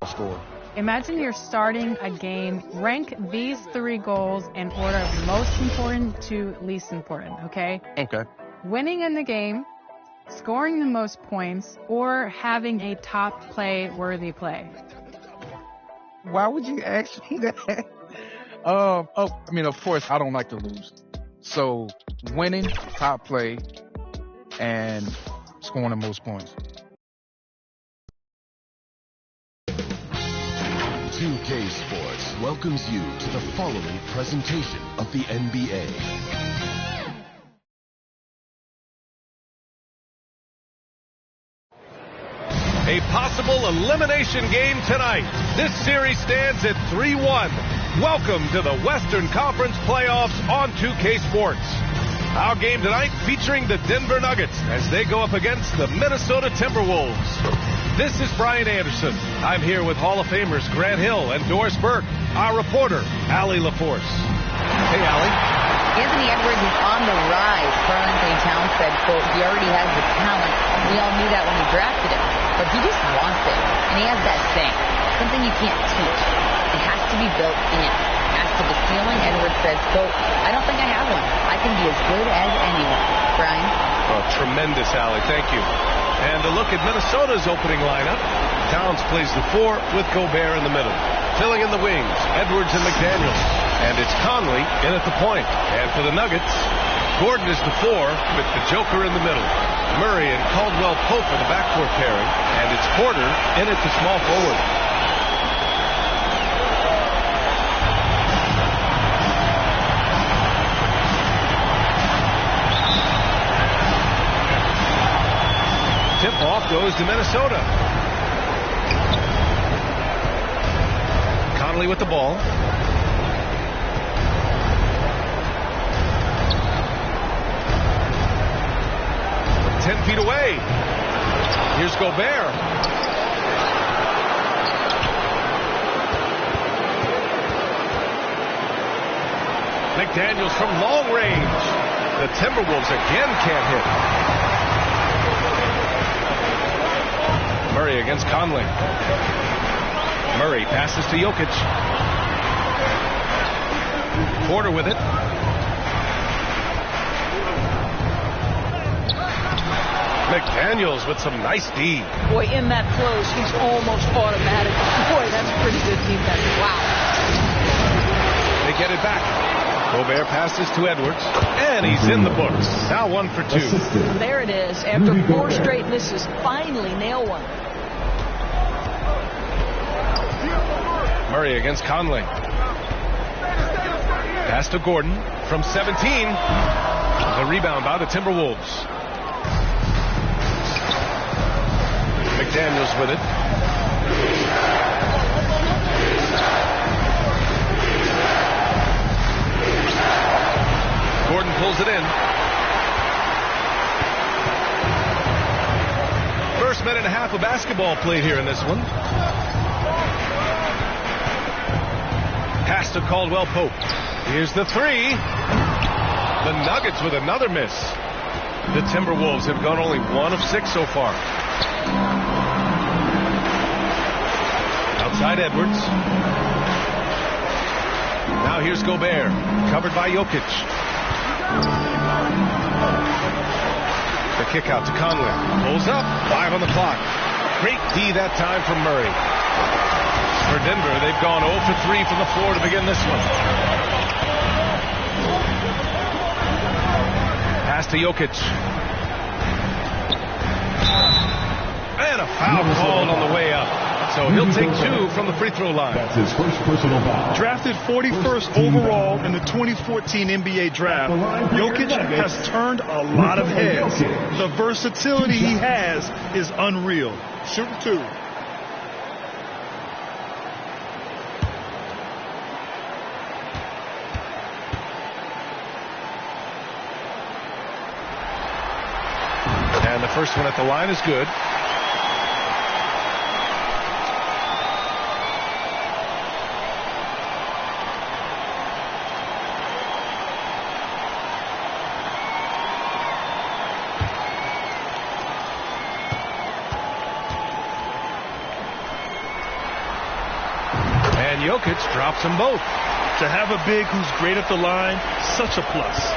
Score. Imagine you're starting a game. Rank these 3 goals in order of most important to least important, okay? Okay. Winning in the game, scoring the most points, or having a top play-worthy play. Why would you ask me that? I mean, of course, I don't like to lose. So, winning, top play, and scoring the most points. 2K Sports welcomes you to the following presentation of the NBA. A possible elimination game tonight. This series stands at 3-1. Welcome to the Western Conference Playoffs on 2K Sports. Our game tonight featuring the Denver Nuggets as they go up against the Minnesota Timberwolves. This is Brian Anderson. I'm here with Hall of Famers Grant Hill and Doris Burke, our reporter, Allie LaForce. Hey, Allie. Anthony Edwards is on the rise. Karl Anthony Towns said, quote, he already has the talent. We all knew that when we drafted him. But he just wants it. And he has that thing. Something you can't teach. It has to be built in. As to the ceiling, Edwards says, quote, I don't think I have one. I can be as good as anyone. Brian? Oh, tremendous, Allie. Thank you. And a look at Minnesota's opening lineup. Towns plays the 4 with Gobert in the middle. Filling in the wings, Edwards and McDaniels. And it's Conley in at the point. And for the Nuggets, Gordon is the 4 with the Joker in the middle. Murray and Caldwell Pope in the backcourt pairing. And it's Porter in at the small forward. Tip-off goes to Minnesota. Conley with the ball. Ten feet away. Here's Gobert. McDaniels from long range. The Timberwolves again can't hit. Murray against Conley. Murray passes to Jokic. Porter with it. McDaniels with some nice D. Boy, in that close, he's almost automatic. Boy, that's pretty good defense. Wow. They get it back. Gobert passes to Edwards, and he's in the books. Now 1 for 2. There it is. After 4 straight misses, finally nail one. Murray against Conley. Pass to Gordon from 17. The rebound by the Timberwolves. McDaniels with it. Gordon pulls it in. First minute and a half of basketball played here in this one. Pass to Caldwell Pope. Here's the 3. The Nuggets with another miss. The Timberwolves have gone only 1 of 6 so far. Outside Edwards. Now here's Gobert. Covered by Jokic. The kick out to Conley. Pulls up. 5 on the clock. Great D that time from Murray. For Denver, they've gone 0 for 3 from the floor to begin this one. Pass to Jokic. And a foul called on the way up. So he'll take 2 from the free throw line. That's his first personal foul. Drafted 41st overall in the 2014 NBA draft, Jokic has turned a lot of heads. The versatility he has is unreal. Shoot 2. And the first one at the line is good. And Jokic drops them both. To have a big who's great at the line, such a plus.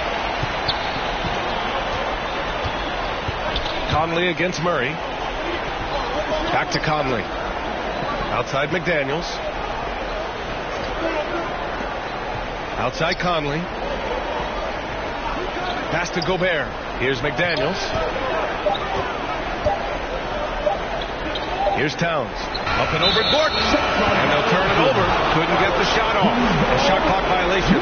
Conley against Murray. Back to Conley. Outside McDaniels. Outside Conley. Pass to Gobert. Here's McDaniels. Here's Towns. Up and over Gordon. And they'll turn it over. Couldn't get the shot off. A shot clock violation.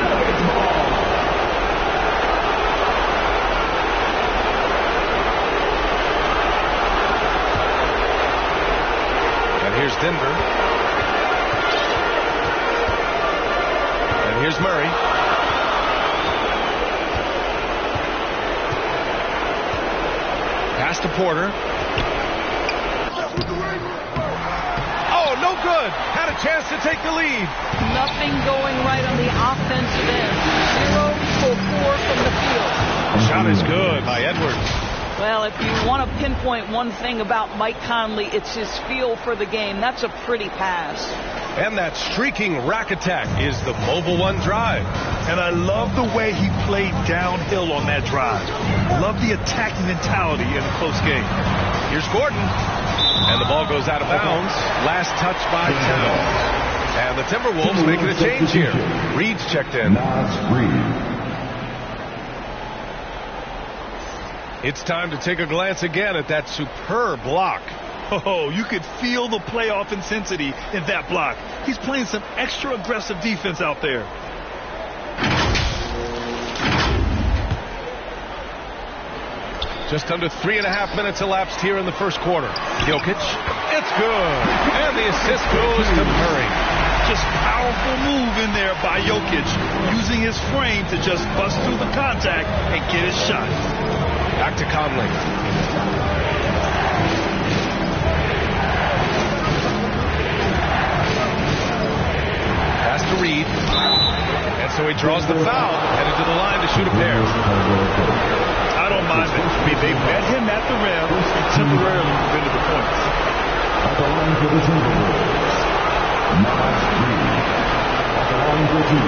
And here's Denver. And here's Murray. Pass to Porter. Oh, no good. Had a chance to take the lead. Nothing going right on the offensive end. 0 for 4 from the field. Shot is good by Edwards. Well, if you want to pinpoint one thing about Mike Conley, it's his feel for the game. That's a pretty pass. And that streaking rack attack is the Mobile One drive. And I love the way he played downhill on that drive. Love the attacking mentality in a close game. Here's Gordon. And the ball goes out of bounds. Last touch by Towns. And the Timberwolves making a change here. Reed's checked in. It's time to take a glance again at that superb block. Oh, you could feel the playoff intensity in that block. He's playing some extra aggressive defense out there. Just under 3.5 minutes elapsed here in the first quarter. Jokic. It's good. And the assist goes to Murray. Just powerful move in there by Jokic, using his frame to just bust through the contact and get his shot. Back to Conley. Pass to Reed. And so he draws the foul, headed to the line to shoot a pair. I don't mind it. I mean, they met him at the rim and temporarily prevented the points. At the line for the Timberwolves, Miles Reed. At the line for two.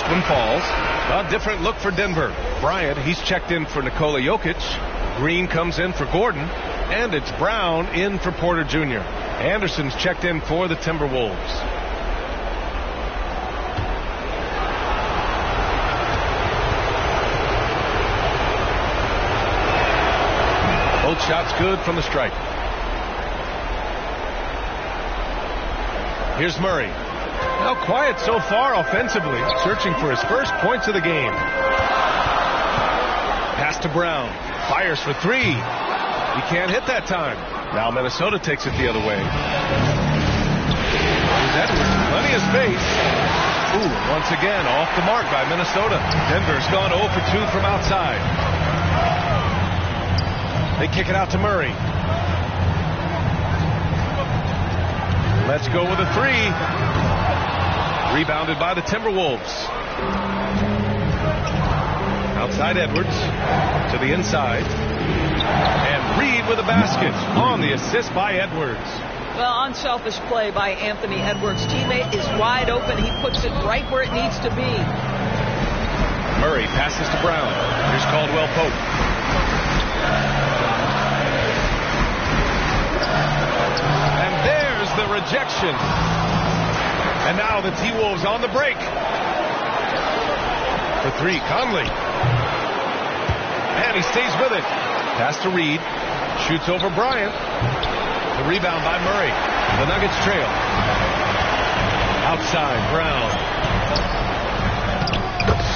One falls. A different look for Denver. Bryant, he's checked in for Nikola Jokic. Green comes in for Gordon. And it's Brown in for Porter Jr. Anderson's checked in for the Timberwolves. Both shots good from the stripe. Here's Murray. Now quiet so far offensively, searching for his first points of the game. Pass to Brown. Fires for three. He can't hit that time. Now Minnesota takes it the other way. Here's Edwards. Plenty of space. Ooh, once again, off the mark by Minnesota. Denver's gone 0 for 2 from outside. They kick it out to Murray. Let's go with a three. Rebounded by the Timberwolves. Outside Edwards to the inside. And Reed with a basket on the assist by Edwards. Well, unselfish play by Anthony Edwards. Teammate is wide open. He puts it right where it needs to be. Murray passes to Brown. Here's Caldwell Pope. And there's the rejection. And now the T-Wolves on the break. For three, Conley. And he stays with it. Pass to Reed. Shoots over Bryant. The rebound by Murray. The Nuggets trail. Outside, Brown.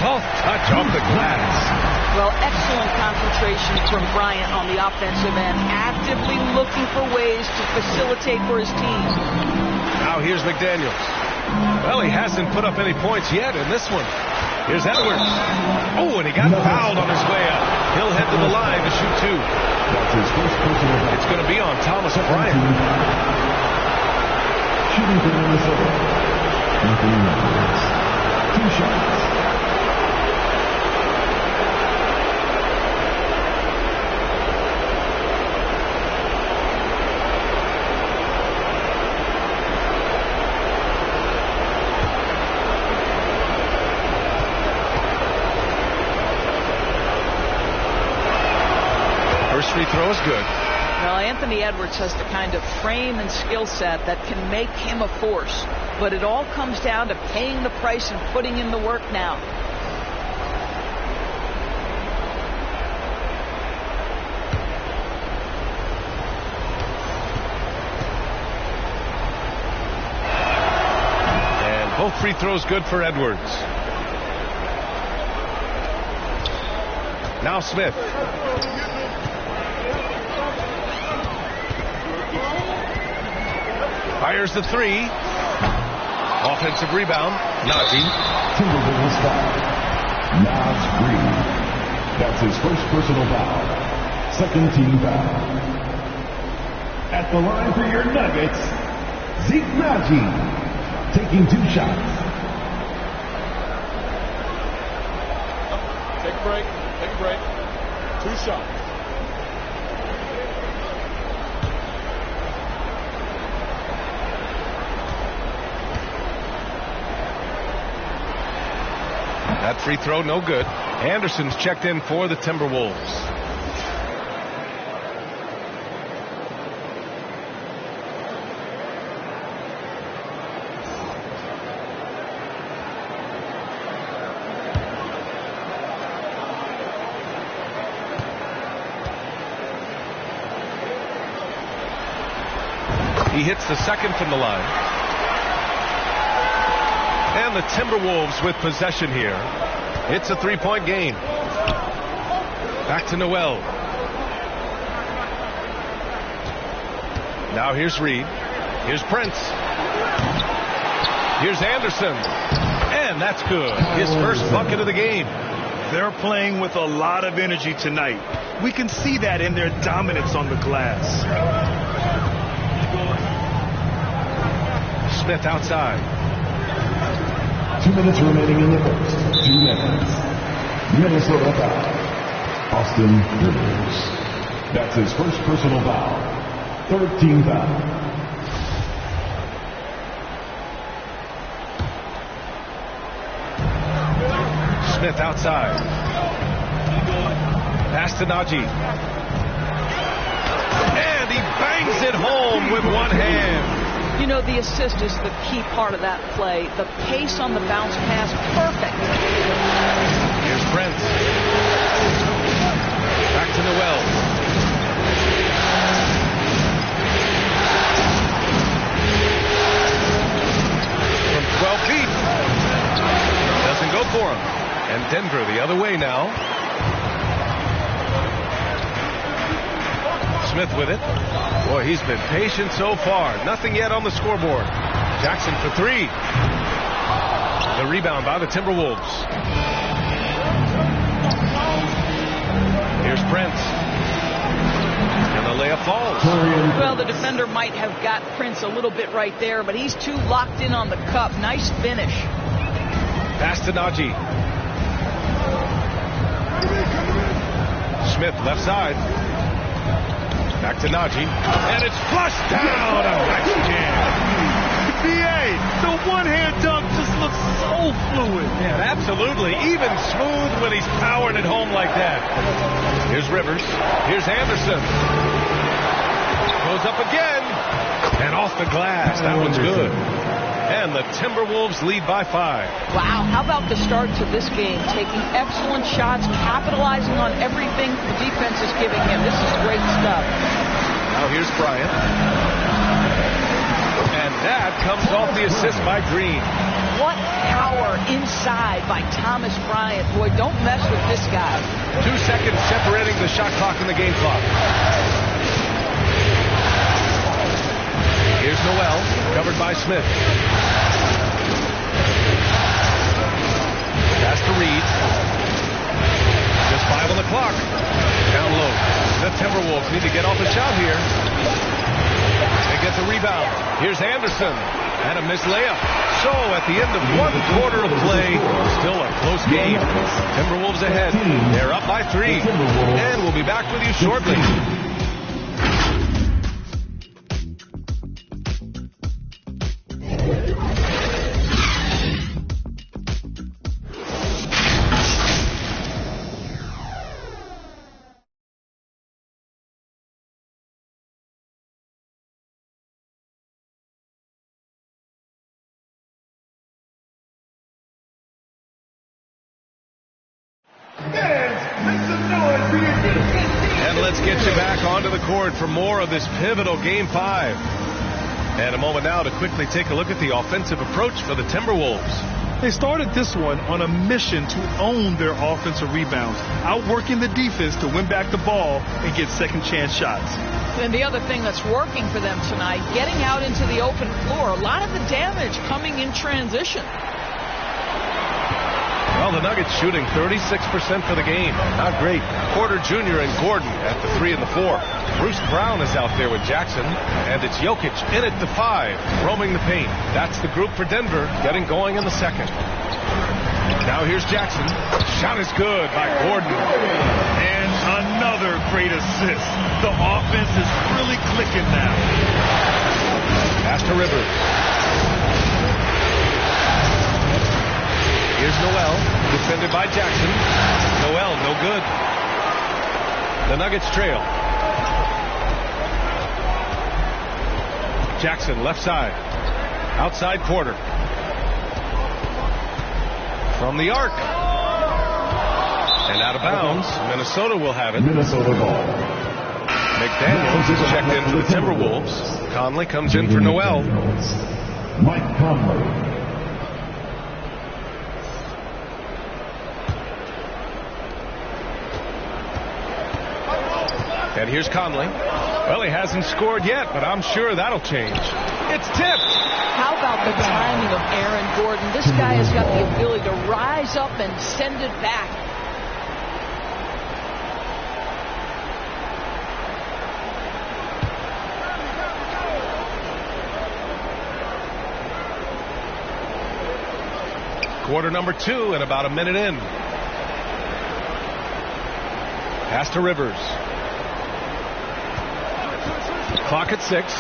Soft touch off the glass. Well, excellent concentration from Bryant on the offensive end. Actively looking for ways to facilitate for his team. Now here's McDaniels. Well, he hasn't put up any points yet in this one. Here's Edwards. Oh, and he got fouled on his way up. He'll head to the line to shoot two. It's going to be on Thomas Bryant. Shooting for Minnesota, Anthony Edwards. 2 shots. First free throw is good. Well, Anthony Edwards has the kind of frame and skill set that can make him a force. But it all comes down to paying the price and putting in the work now. And both free throws good for Edwards. Now Smith. Fires the three. Offensive rebound. Najee. Timberwolves foul. Naz Reid. That's his first personal foul. Second team foul. At the line for your Nuggets, Zeke Najee. Taking 2 shots. Take a break. Take a break. 2 shots. That free throw no good. Anderson's checked in for the Timberwolves. He hits the second from the line. And the Timberwolves with possession here. It's a 3-point game. Back to Noel. Now here's Reed. Here's Prince. Here's Anderson. And that's good. His first bucket of the game. They're playing with a lot of energy tonight. We can see that in their dominance on the glass. Smith outside. 2 minutes remaining in the first. 2 minutes. Minnesota foul. Austin Rivers. That's his first personal foul. Third team foul. Smith outside. Pass to Najee. And he bangs it home with one hand. You know, the assist is the key part of that play. The pace on the bounce pass, perfect. Here's Prince. Back to Noel. From 12 feet. Doesn't go for him. And Denver the other way now. Smith with it. Boy, he's been patient so far. Nothing yet on the scoreboard. Jackson for 3. The rebound by the Timberwolves. Here's Prince. And the layup falls. Well, the defender might have got Prince a little bit right there, but he's too locked in on the cup. Nice finish. Pass to Najee. Smith left side. Back to Najee. And it's flushed down. A nice jam. BA, the one-hand dunk just looks so fluid. Yeah, absolutely. Even smooth when he's powering it home like that. Here's Rivers. Here's Anderson. Goes up again. And off the glass. That one's good. And the Timberwolves lead by 5. Wow, how about the start to this game? Taking excellent shots, capitalizing on everything the defense is giving him. This is great stuff. Now here's Bryant. And that comes off the assist by Green. What power inside by Thomas Bryant. Boy, don't mess with this guy. 2 seconds separating the shot clock and the game clock. Here's Noel, covered by Smith. Pass to Reed. Just 5 on the clock. Down low. The Timberwolves need to get off a shot here. They get the rebound. Here's Anderson. And a missed layup. So at the end of 1 quarter of play, still a close game. Timberwolves ahead. They're up by 3. And we'll be back with you shortly. And let's get you back onto the court for more of this pivotal Game 5. And a moment now to quickly take a look at the offensive approach for the Timberwolves. They started this one on a mission to own their offensive rebounds, outworking the defense to win back the ball and get second chance shots. And the other thing that's working for them tonight, getting out into the open floor, a lot of the damage coming in transition. Well, the Nuggets shooting 36% for the game. Not great. Porter Jr. and Gordon at the 3 and the 4. Bruce Brown is out there with Jackson. And it's Jokic in at the 5, roaming the paint. That's the group for Denver, getting going in the second. Now here's Jackson. Shot is good by Gordon. And another great assist. The offense is really clicking now. Pass to Rivers. Here's Noel, defended by Jackson. Noel, no good. The Nuggets trail. Jackson, left side. Outside quarter. From the arc. And out of bounds. Minnesota will have it. Minnesota ball. McDaniels is checked in for the Timberwolves. Conley comes in for Noel. Mike Conley. And here's Conley. Well, he hasn't scored yet, but I'm sure that'll change. It's tipped. How about the timing of Aaron Gordon? This guy has got the ability to rise up and send it back. Quarter number 2 and about a minute in. Pass to Rivers. Clock at 6.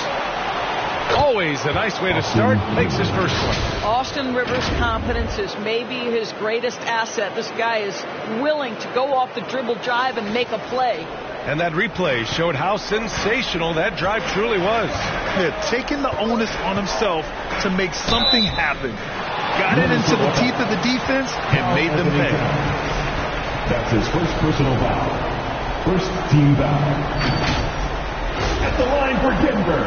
Always a nice way to start. Makes his first one. Austin Rivers' confidence is maybe his greatest asset. This guy is willing to go off the dribble drive and make a play. And that replay showed how sensational that drive truly was. Yeah, taking the onus on himself to make something happen. Got it into the teeth of the defense and made them pay. That's his first personal foul. First team foul. At the line for Denver,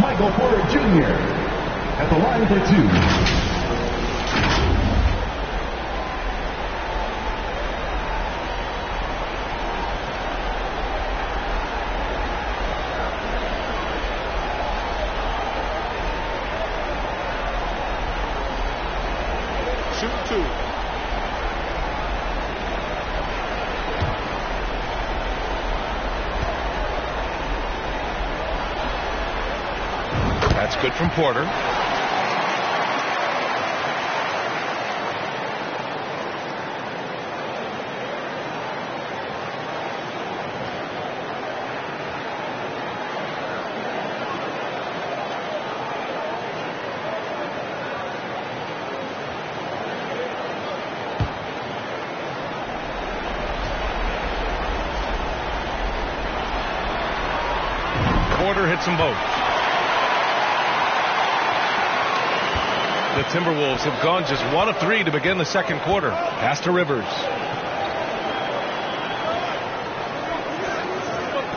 Michael Porter Jr. At the line for 2. Shoot 2. That's good from Porter. Porter hits them both. The Timberwolves have gone just 1 of 3 to begin the second quarter. Pass to Rivers.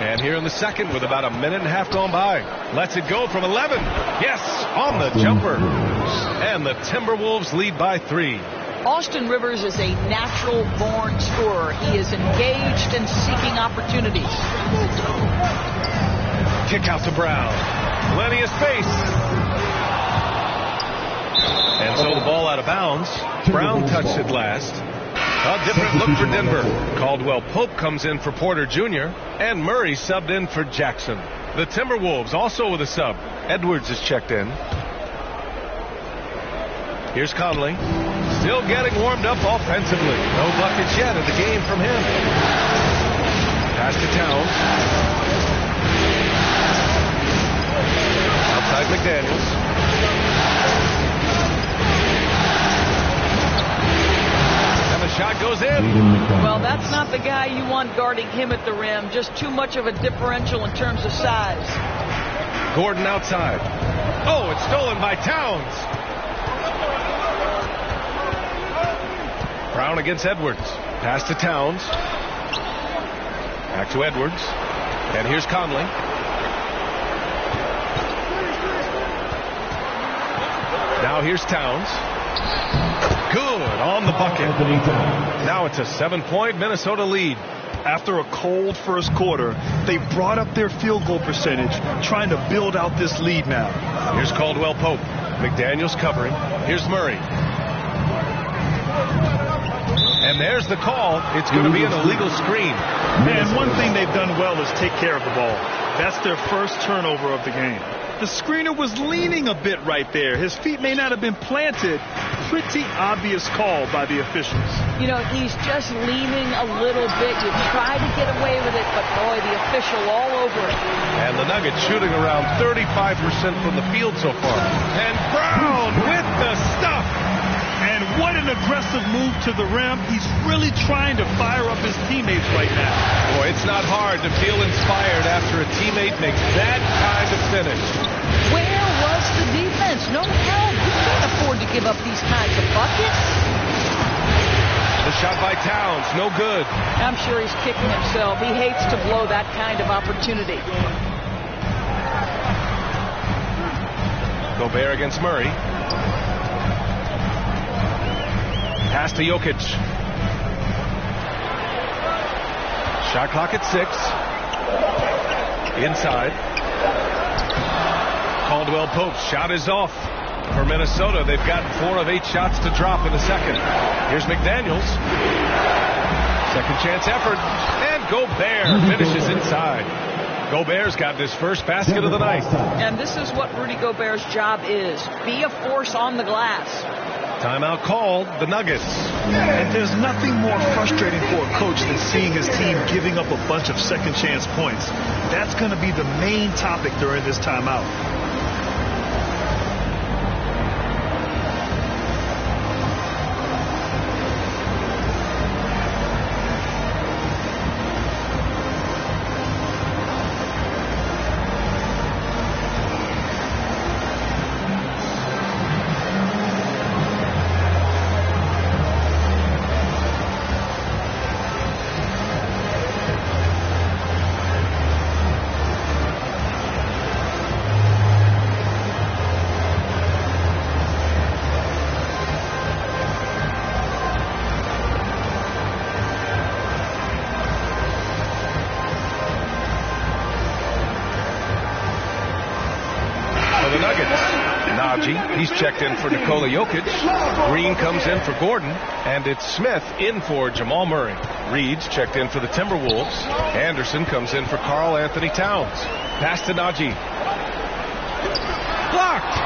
And here in the second with about a minute and a half gone by. Lets it go from 11. Yes, on the jumper. And the Timberwolves lead by 3. Austin Rivers is a natural-born scorer. He is engaged and seeking opportunities. Kick out to Brown. Plenty of space. And so the ball out of bounds. Brown touched it last. A different look for Denver. Caldwell Pope comes in for Porter Jr. and Murray subbed in for Jackson. The Timberwolves also with a sub. Edwards is checked in. Here's Conley. Still getting warmed up offensively. No buckets yet in the game from him. Pass to Towns. Outside McDaniels. And the shot goes in. Well, that's not the guy you want guarding him at the rim. Just too much of a differential in terms of size. Gordon outside. Oh, it's stolen by Towns. Brown against Edwards. Pass to Towns. Back to Edwards. And here's Conley. Now here's Towns. Good on the bucket. Now it's a 7-point Minnesota lead. After a cold first quarter, they brought up their field goal percentage, trying to build out this lead now. Here's Caldwell Pope. McDaniels covering. Here's Murray. And there's the call. It's going to be an illegal screen. And one thing they've done well is take care of the ball. That's their first turnover of the game. The screener was leaning a bit right there. His feet may not have been planted. Pretty obvious call by the officials. You know, he's just leaning a little bit. You try to get away with it, but boy, the official all over it. And the Nuggets shooting around 35% from the field so far. And Brown with the stuff. And what an aggressive move to the rim. He's really trying to fire up his teammates right now. Boy, it's not hard to feel inspired after a teammate makes that kind of finish. Where was the defense? No help. You can't afford to give up these kinds of buckets. The shot by Towns, no good. I'm sure he's kicking himself. He hates to blow that kind of opportunity. Gobert against Murray. Pass to Jokic. Shot clock at 6. Inside. Caldwell Pope's shot is off. For Minnesota, they've gotten 4 of 8 shots to drop in the second. Here's McDaniels. Second chance effort. And Gobert finishes inside. Gobert's got his first basket of the night. And this is what Rudy Gobert's job is. Be a force on the glass. Timeout called, the Nuggets. And there's nothing more frustrating for a coach than seeing his team giving up a bunch of second chance points. That's going to be the main topic during this timeout. He's checked in for Nikola Jokic. Green comes in for Gordon. And it's Smith in for Jamal Murray. Reed's checked in for the Timberwolves. Anderson comes in for Karl Anthony Towns. Pass to Najee. Blocked.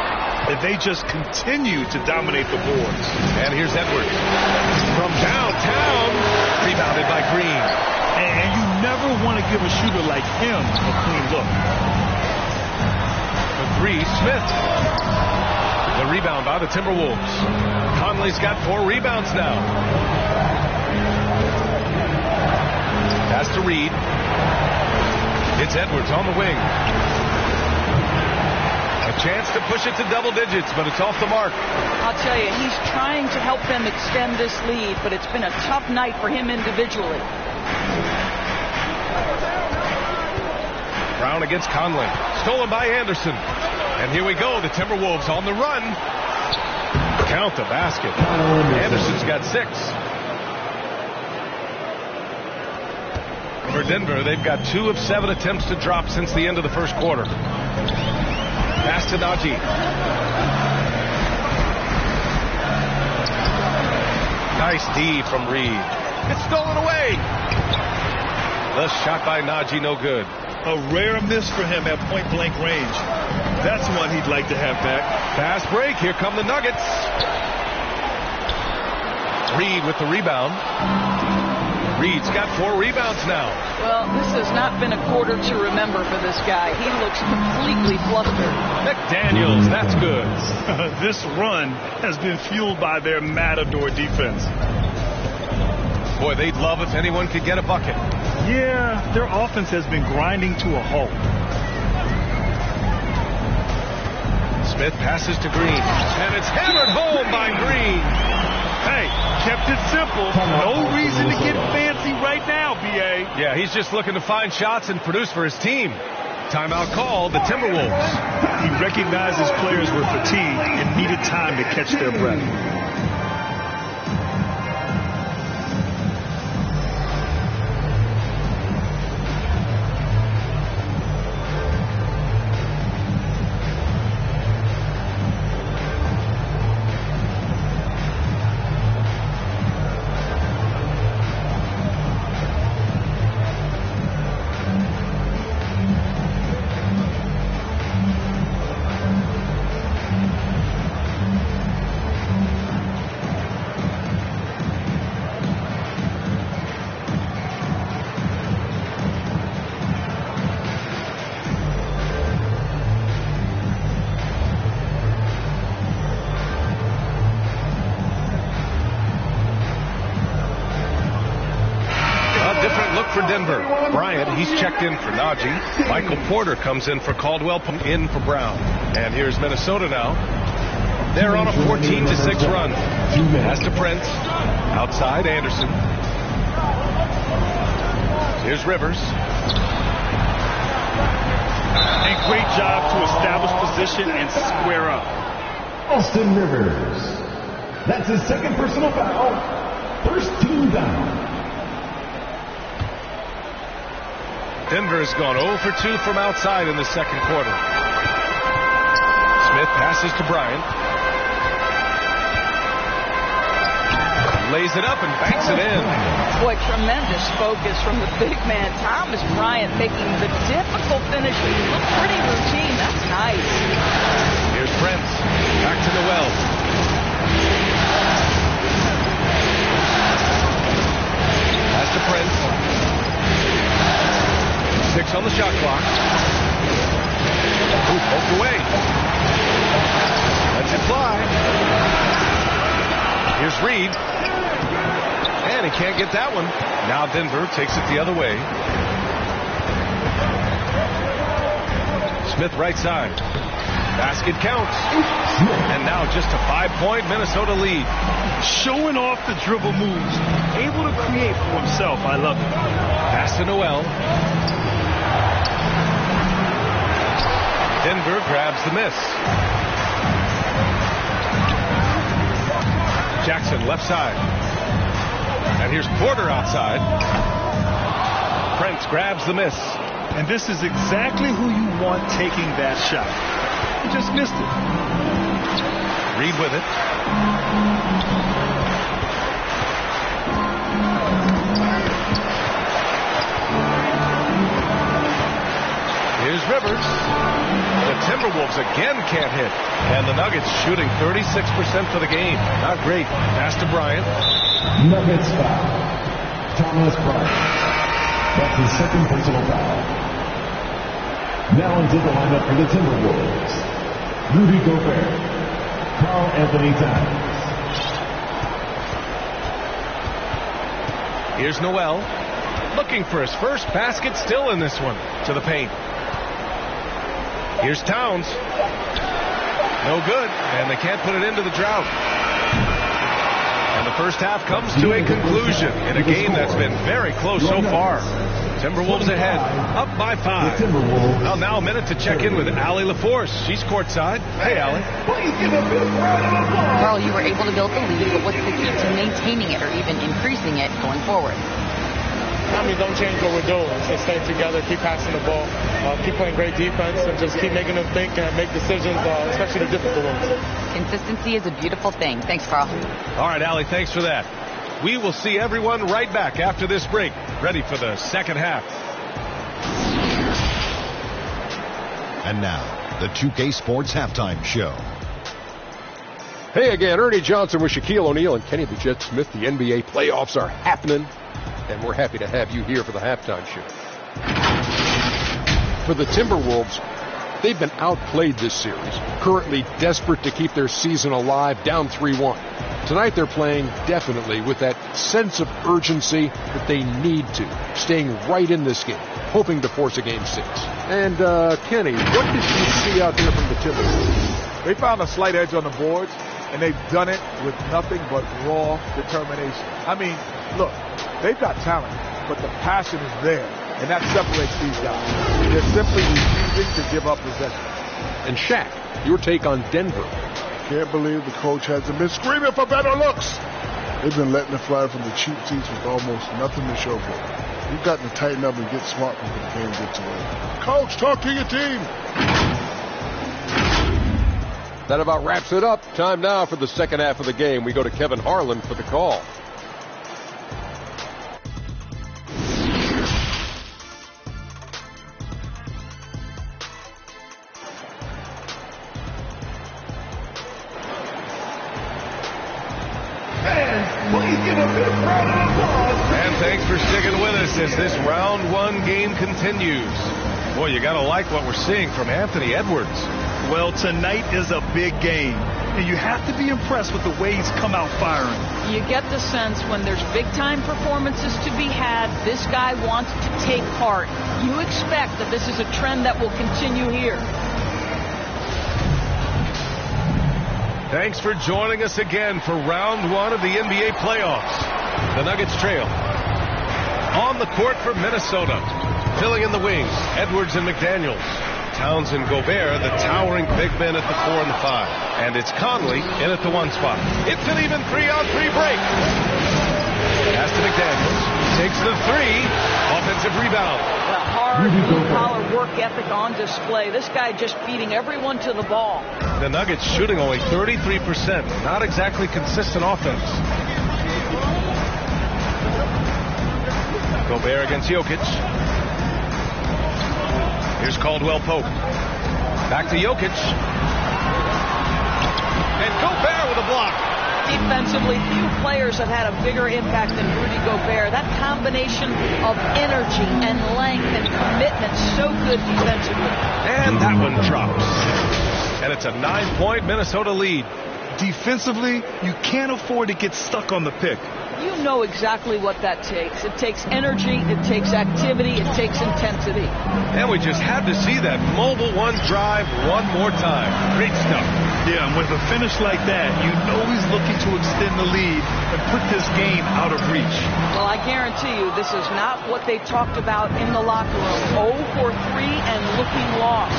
And they just continue to dominate the boards. And here's Edwards. From downtown. Rebounded by Green. And you never want to give a shooter like him a clean look. For 3, Smith. The rebound by the Timberwolves. Conley's got 4 rebounds now. Pass to Reed. It's Edwards on the wing. A chance to push it to double digits, but it's off the mark. I'll tell you, he's trying to help them extend this lead, but it's been a tough night for him individually. Brown against Conley. Stolen by Anderson. And here we go, the Timberwolves on the run. Count the basket. Anderson's got 6. For Denver, they've got 2 of 7 attempts to drop since the end of the first quarter. Pass to Najee. Nice D from Reed. It's stolen away. The shot by Najee, no good. A rare miss for him at point-blank range. That's one he'd like to have back. Fast break. Here come the Nuggets. Reed with the rebound. Reed's got 4 rebounds now. Well, this has not been a quarter to remember for this guy. He looks completely flustered. McDaniels, that's good. This run has been fueled by their Matador defense. Boy, they'd love if anyone could get a bucket. Yeah, their offense has been grinding to a halt. Smith passes to Green, and it's hammered home by Green. Hey, kept it simple. No reason to get fancy right now, B.A. Yeah, he's just looking to find shots and produce for his team. Timeout called the Timberwolves. He recognized his players were fatigued and needed time to catch their breath. For Denver, Bryant, he's checked in for Najee. Michael Porter comes in for Caldwell, in for Brown. And here's Minnesota now. They're on a 14-6 run. Pass to Prince. Outside, Anderson. Here's Rivers. A great job to establish position and square up. Austin Rivers. That's his second personal foul. First team down. Denver has gone 0 for 2 from outside in the second quarter. Smith passes to Bryant. Lays it up and banks it in. Boy, tremendous focus from the big man, Thomas Bryant, making the difficult finish look pretty routine. That's nice. Here's Prince. Back to Noel. Pass to Prince. 6 on the shot clock. Ooh, poked away. Lets it fly. Here's Reed. And he can't get that one. Now Denver takes it the other way. Smith right side. Basket counts. And now just a 5-point Minnesota lead. Showing off the dribble moves. Able to create for himself. I love it. Pass to Noel. Denver grabs the miss. Jackson left side. And here's Porter outside. Prince grabs the miss. And this is exactly who you want taking that shot. He just missed it. Reed with it. Here's Rivers. The Timberwolves again can't hit. And the Nuggets shooting 36% for the game. Not great. Pass to Bryant. Nuggets foul. Thomas Bryant. That's his second personal foul. Now into the lineup for the Timberwolves. Rudy Gobert. Karl Anthony Towns. Here's Noel. Looking for his first basket, still in this one. To the paint. Here's Towns. No good, and they can't put it into the drought. And the first half comes to a conclusion in a game that's been very close so far. Timberwolves ahead, up by 5. Well, now a minute to check in with Allie LaForce. She's courtside. Hey, Allie. Carl, you were able to build the lead, but what's the key to maintaining it or even increasing it going forward? I mean, don't change what we're doing. Just stay together, keep passing the ball, keep playing great defense, and just keep making them think and make decisions, especially the difficult ones. Consistency is a beautiful thing. Thanks, Carl. All right, Allie, thanks for that. We will see everyone right back after this break, ready for the second half. And now, the 2K Sports Halftime Show. Hey again, Ernie Johnson with Shaquille O'Neal and Kenny the Jet Smith. The NBA playoffs are happening, and we're happy to have you here for the halftime show. For the Timberwolves, they've been outplayed this series, currently desperate to keep their season alive, down 3-1. Tonight they're playing definitely with that sense of urgency that they need to, staying right in this game, hoping to force a Game 6. And, Kenny, what did you see out there from the Timberwolves? They found a slight edge on the boards, and they've done it with nothing but raw determination. I mean, look, they've got talent, but the passion is there, and that separates these guys. They're simply refusing to give up possession. And Shaq, your take on Denver. Can't believe the coach hasn't been screaming for better looks. They've been letting it fly from the cheap seats with almost nothing to show for it. You've got to tighten up and get smart before the game gets away. Coach, talk to your team. That about wraps it up. Time now for the second half of the game. We go to Kevin Harlan for the call. And thanks for sticking with us as this round one game continues. Boy, you got to like what we're seeing from Anthony Edwards. Well, tonight is a big game, and you have to be impressed with the way he's come out firing. You get the sense when there's big-time performances to be had, this guy wants to take part. You expect that this is a trend that will continue here. Thanks for joining us again for round one of the NBA playoffs. The Nuggets trail. On the court for Minnesota. Filling in the wings, Edwards and McDaniels. Towns and Gobert, the towering big men at the 4 and the 5. And it's Conley in at the 1 spot. It's an even 3-on-3 break. Pass to McDaniels. Takes the 3. Offensive rebound. The hard blue-collar work ethic on display. This guy just beating everyone to the ball. The Nuggets shooting only 33%. Not exactly consistent offense. Gobert against Jokic. Here's Caldwell Pope. Back to Jokic. And Gobert with a block. Defensively, few players have had a bigger impact than Rudy Gobert. That combination of energy and length and commitment, so good defensively. And that one drops. And it's a 9-point Minnesota lead. Defensively, you can't afford to get stuck on the pick. You know exactly what that takes. It takes energy, it takes activity, it takes intensity. And we just had to see that mobile one drive one more time. Great stuff. Yeah, and with a finish like that, you know he's looking to extend the lead and put this game out of reach. Well, I guarantee you this is not what they talked about in the locker room. 0 for 3 and looking lost.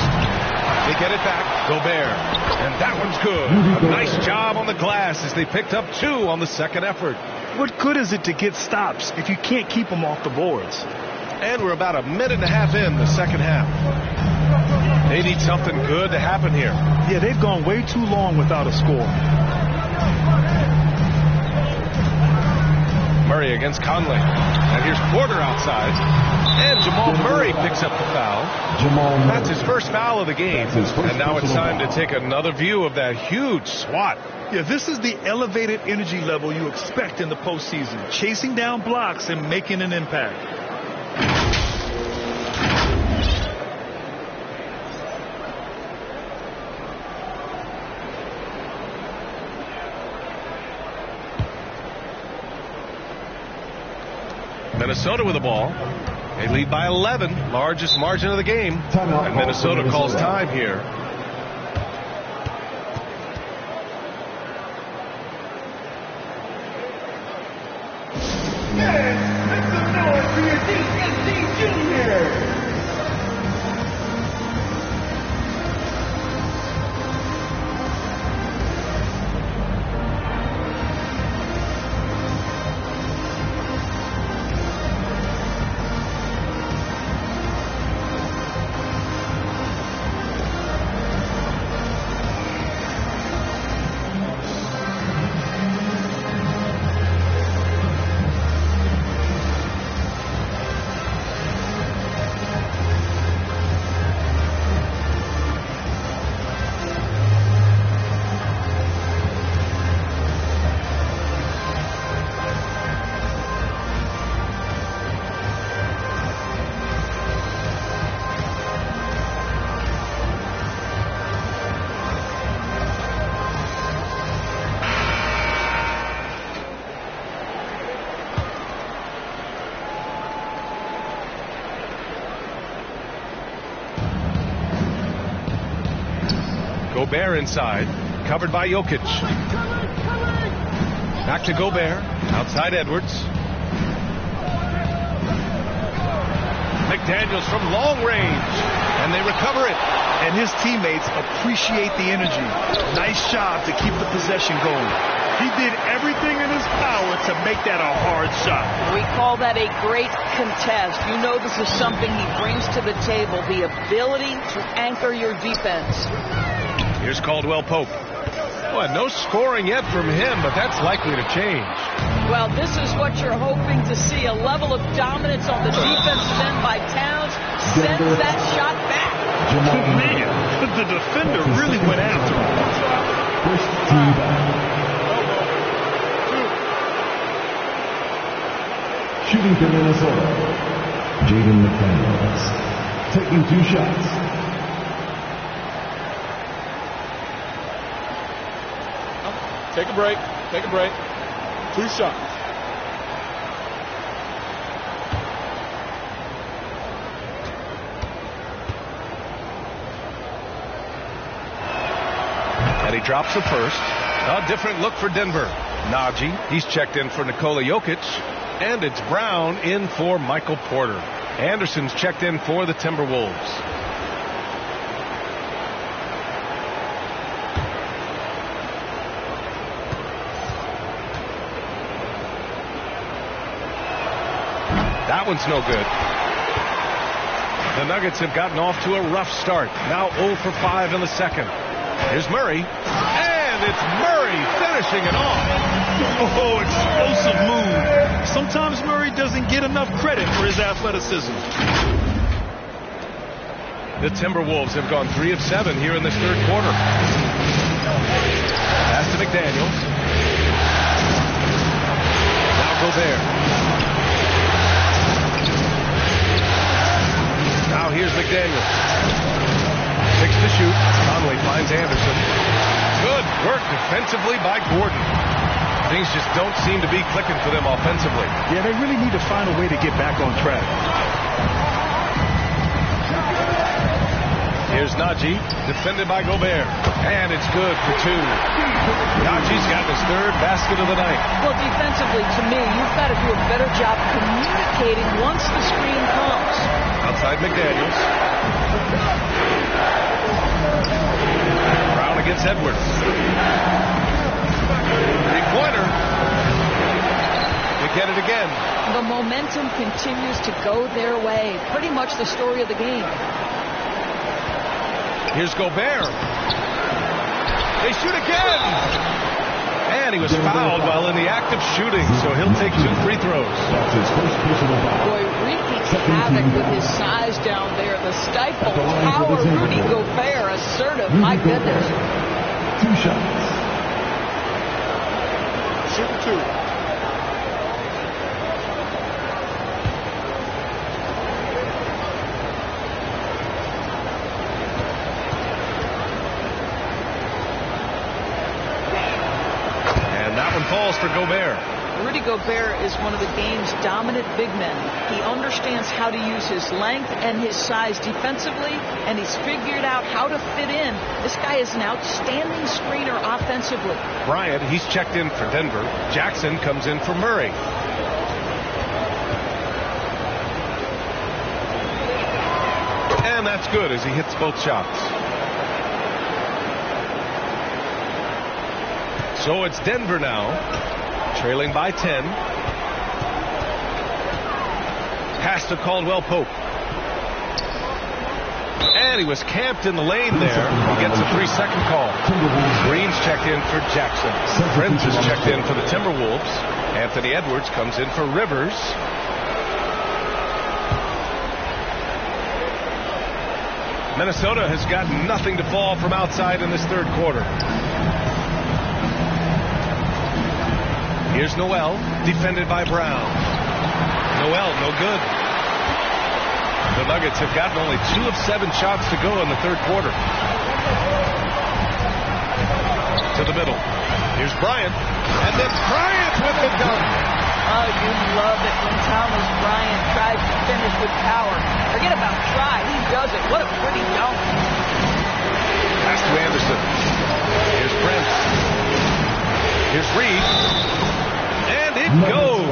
They get it back. Gobert. And that one's good. A nice job on the glass as they picked up 2 on the second effort. What good is it to get stops if you can't keep them off the boards? And we're about a minute and a half in the second half. They need something good to happen here. Yeah, they've gone way too long without a score. Murray against Conley. And here's Porter outside. And Jamal Murray picks up the foul. That's his first foul of the game. And now it's time to take another view of that huge swat. Yeah, this is the elevated energy level you expect in the postseason. Chasing down blocks and making an impact. Minnesota with the ball. They lead by 11, largest margin of the game. And Minnesota calls time here. Make some noise for your DSC Junior. Gobert inside, covered by Jokic. Back to Gobert, outside Edwards. McDaniels from long range, and they recover it. And his teammates appreciate the energy. Nice job to keep the possession going. He did everything in his power to make that a hard shot. We call that a great contest. You know this is something he brings to the table, the ability to anchor your defense. Here's Caldwell Pope. Well, no scoring yet from him, but that's likely to change. Well, this is what you're hoping to see, a level of dominance on the defensive end by Towns. Sends that shot back. Man, the defender really went after him. First team back. Shooting for Minnesota, Jaden McDaniels, taking 2 shots. Take a break. Take a break. 2 shots. And he drops the first. A different look for Denver. Najee, he's checked in for Nikola Jokic. And it's Brown in for Michael Porter. Anderson's checked in for the Timberwolves. That one's no good. The Nuggets have gotten off to a rough start. Now 0 for 5 in the second. Here's Murray. And it's Murray finishing it off. Oh, explosive move. Sometimes Murray doesn't get enough credit for his athleticism. The Timberwolves have gone 3 of 7 here in this third quarter. Pass to McDaniels. Now Gobert. Now here's McDaniels. 6 to shoot. Conley finds Anderson. Good work defensively by Gordon. Things just don't seem to be clicking for them offensively. Yeah, they really need to find a way to get back on track. Here's Najee, defended by Gobert. And it's good for 2. Najee's got his 3rd basket of the night. Well, defensively, to me, you've got to do a better job communicating once the screen comes. Outside McDaniels. Brown against Edwards. 3-pointer. They get it again. The momentum continues to go their way. Pretty much the story of the game. Here's Gobert. They shoot again. And he was fouled while in the act of shooting, so he'll take 2 free throws. That's his first personal foul. Boy, wreaking havoc with his size down there. The stifle power, Rudy Gobert, assertive. My goodness. 2 shots. Shooting 2. Falls for Gobert. Rudy Gobert is one of the game's dominant big men. He understands how to use his length and his size defensively, and he's figured out how to fit in. This guy is an outstanding screener offensively. Bryant, he's checked in for Denver. Jackson comes in for Murray. And that's good as he hits both shots. So it's Denver now, trailing by 10. Pass to Caldwell Pope. And he was camped in the lane there. He gets a 3-second call. Green's checked in for Jackson. Prince is checked in for the Timberwolves. Anthony Edwards comes in for Rivers. Minnesota has got nothing to fall from outside in this third quarter. Here's Noel, defended by Brown. Noel, no good. The Nuggets have gotten only 2 of 7 shots to go in the third quarter. To the middle. Here's Bryant. And then Bryant with the dunk. Oh, you love it when Thomas Bryant tries to finish with power. Forget about try. He does it. What a pretty dunk. Pass to Anderson. Here's Prince. Here's Reed. And it goes.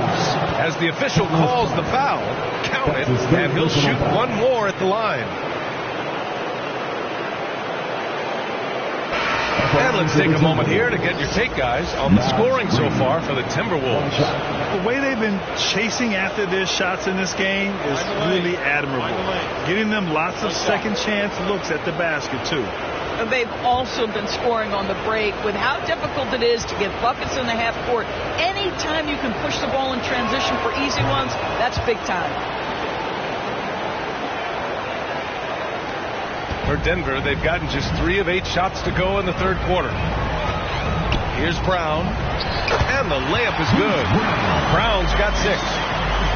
As the official calls the foul, count it, and he'll shoot one more at the line. And let's take a moment here to get your take, guys, on the scoring so far for the Timberwolves. The way they've been chasing after their shots in this game is really admirable. Getting them lots of second chance looks at the basket, too. And they've also been scoring on the break with how difficult it is to get buckets in the half court. Anytime you can push the ball in transition for easy ones, that's big time. For Denver, they've gotten just 3 of 8 shots to go in the third quarter. Here's Brown, and the layup is good. Brown's got 6.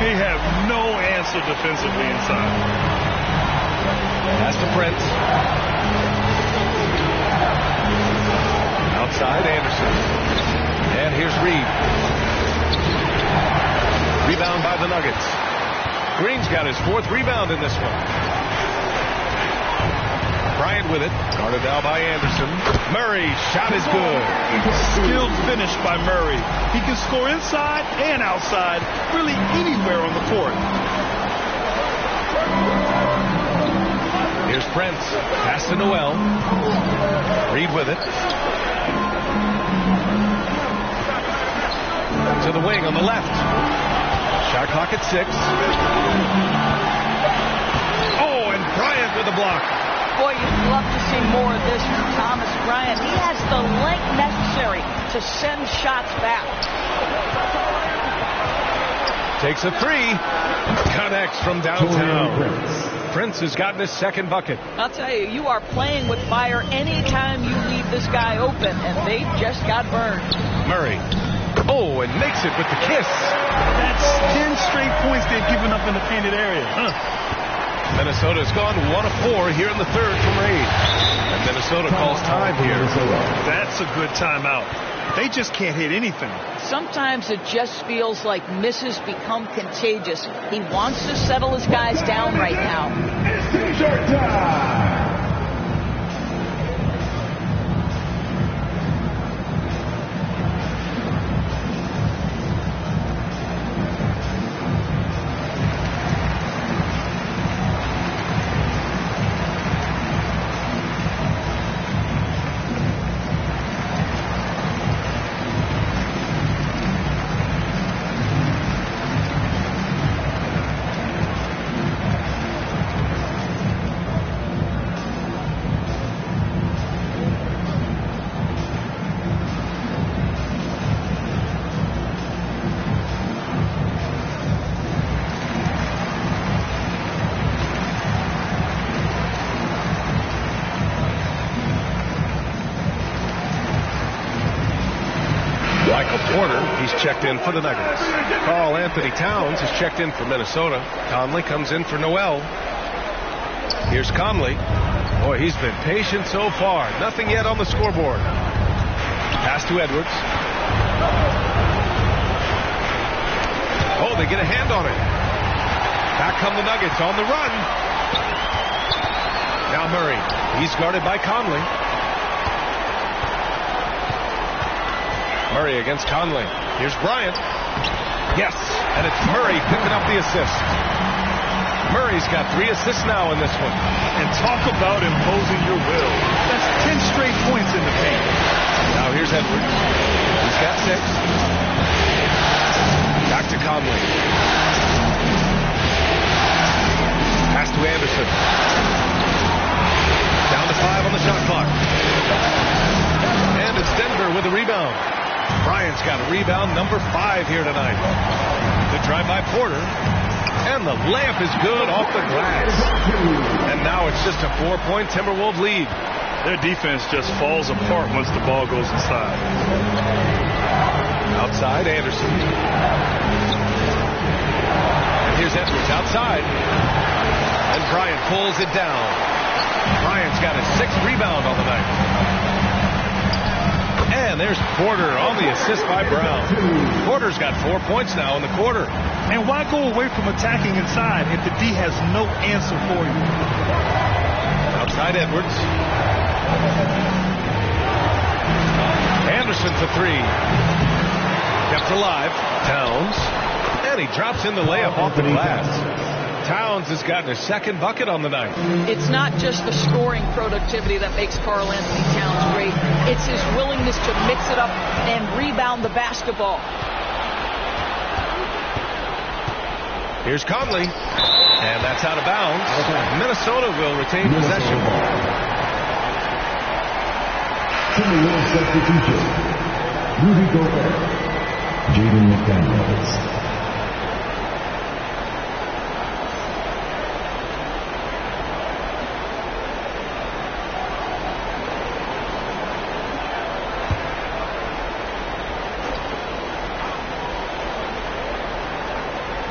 They have no answer defensively inside. Pass to Prince. Outside, Anderson. And here's Reed. Rebound by the Nuggets. Green's got his 4th rebound in this one. Bryant with it. Guarded now by Anderson. Murray, shot is good. Skilled finish by Murray. He can score inside and outside, really anywhere on the court. Here's Prince. Pass to Noel. Reed with it. To the wing on the left. Shot clock at 6. Oh, and Bryant with a block. Boy, you'd love to see more of this from Thomas Bryant. He has the length necessary to send shots back. Takes a 3. Connects from downtown. Prince has gotten his 2nd bucket. I'll tell you, you are playing with fire anytime you leave this guy open, and they just got burned. Murray. Oh, and makes it with the kiss. That's 10 straight points they've given up in the painted area. Minnesota's gone 1 of 4 here in the third from Reed. And Minnesota calls time here. That's a good timeout. They just can't hit anything. Sometimes it just feels like misses become contagious. He wants to settle his guys down right now. It's T-shirt time. Checked in for the Nuggets. Karl Anthony Towns is checked in for Minnesota. Conley comes in for Noel. Here's Conley. Boy, he's been patient so far. Nothing yet on the scoreboard. Pass to Edwards. Oh, they get a hand on it. Back come the Nuggets on the run. Now Murray. He's guarded by Conley. Murray against Conley. Here's Bryant. Yes, and it's Murray picking up the assist. Murray's got 3 assists now in this one. And talk about imposing your will. That's 10 straight points in the paint. Now here's Edwards. He's got 6. Back to Conley. Pass to Anderson. Down to 5 on the shot clock. And it's Denver with a rebound. Bryant's got a rebound number 5 here tonight. Good drive by Porter. And the layup is good off the glass. And now it's just a 4-point Timberwolves lead. Their defense just falls apart once the ball goes inside. Outside, Anderson. And here's Edwards outside. And Bryant pulls it down. Bryant's got his 6th rebound on the night. And there's Porter on the assist by Brown. Porter's got 4 points now in the quarter. And why go away from attacking inside if the D has no answer for you? Outside Edwards. Anderson for three. Kept alive. Towns. And he drops in the layup off the glass. Towns has gotten his second bucket on the night. It's not just the scoring productivity that makes Karl Anthony Towns great. It's his willingness to mix it up and rebound the basketball. Here's Conley. And that's out of bounds. Minnesota will retain possession. Timberwolves substitution. Rudy Gobert. Jaden McDaniels.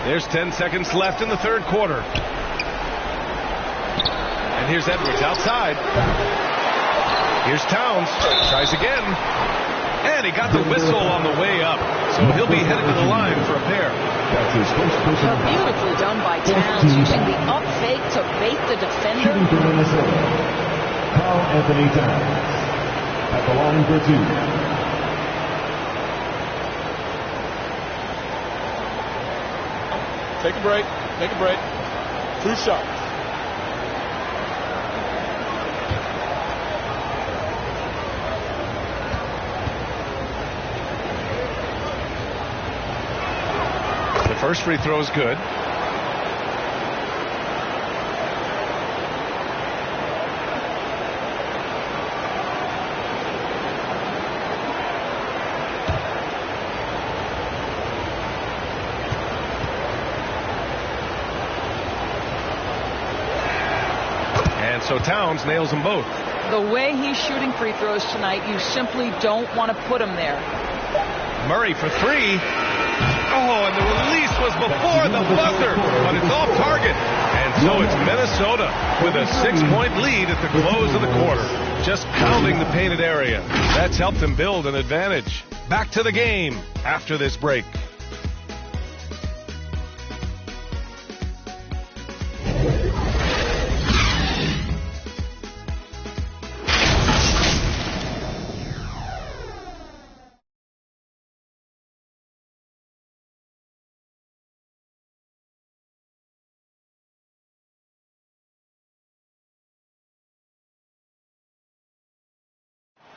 There's 10 seconds left in the third quarter. And here's Edwards outside. Here's Towns. Tries again. And he got the whistle on the way up. So he'll be headed to the line for a pair. That's his first personal foul. Beautifully done by Towns, using the up fake to bait the defender. Shooting for Minnesota, Karl Anthony Towns. At the line for two. Take a break. Take a break. 2 shots. The first free throw is good. So Towns nails them both. The way he's shooting free throws tonight, you simply don't want to put him there. Murray for three. Oh, and the release was before the buzzer, but it's off target. And so it's Minnesota with a 6-point lead at the close of the quarter. Just pounding the painted area. That's helped them build an advantage. Back to the game after this break.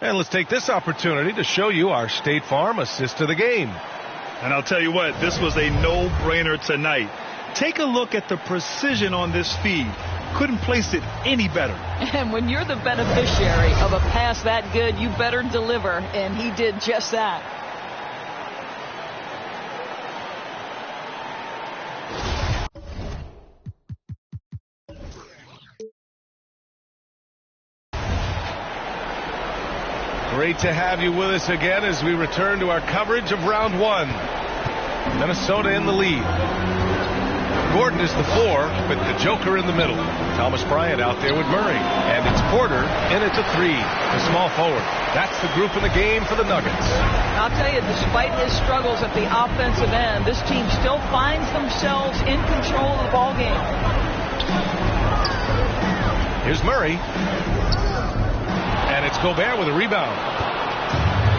And let's take this opportunity to show you our State Farm assist to the game. And I'll tell you what, this was a no-brainer tonight. Take a look at the precision on this feed. Couldn't place it any better. And when you're the beneficiary of a pass that good, you better deliver. And he did just that. Great to have you with us again as we return to our coverage of round one. Minnesota in the lead. Gordon is the 4, with the Joker in the middle. Thomas Bryant out there with Murray. And it's Porter in at the 3, the small forward. That's the group in the game for the Nuggets. I'll tell you, despite his struggles at the offensive end, this team still finds themselves in control of the ball game. Here's Murray. And it's Gobert with a rebound.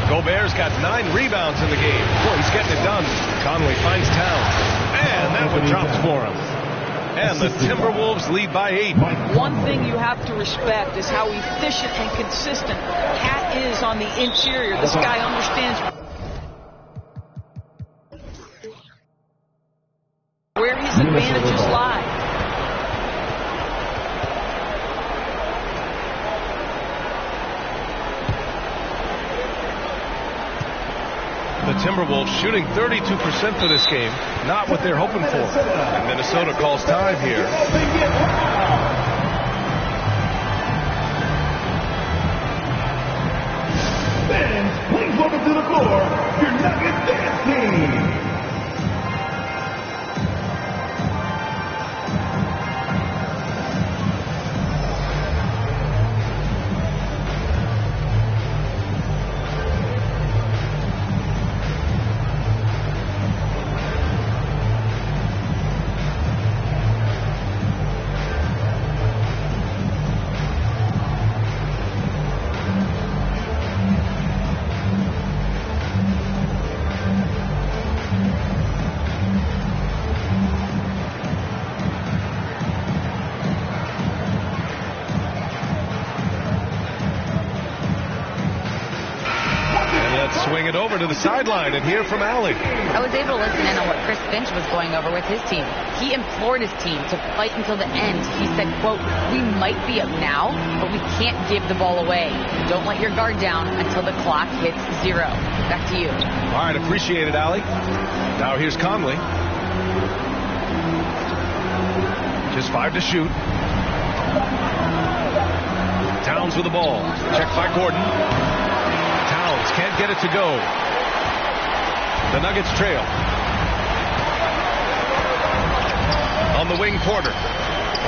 Gobert's got 9 rebounds in the game. Boy, he's getting it done. Conley finds Towns. And that one drops for him. And the Timberwolves lead by 8. One thing you have to respect is how efficient and consistent Cat is on the interior. This guy understands where his advantages lie. The Timberwolves shooting 32% for this game. Not what they're hoping for. And Minnesota calls time here. Fans, please welcome to the floor your Nuggets dance team. swing it over to the sideline and hear from Allie. I was able to listen in on what Chris Finch was going over with his team. He implored his team to fight until the end. He said, quote, "We might be up now, but we can't give the ball away. Don't let your guard down until the clock hits 0. Back to you." All right, appreciate it, Allie. Now here's Conley. Just 5 to shoot. Towns with the ball. Checked by Gordon. Towns can't get it to go. The Nuggets trail. On the wing, Porter.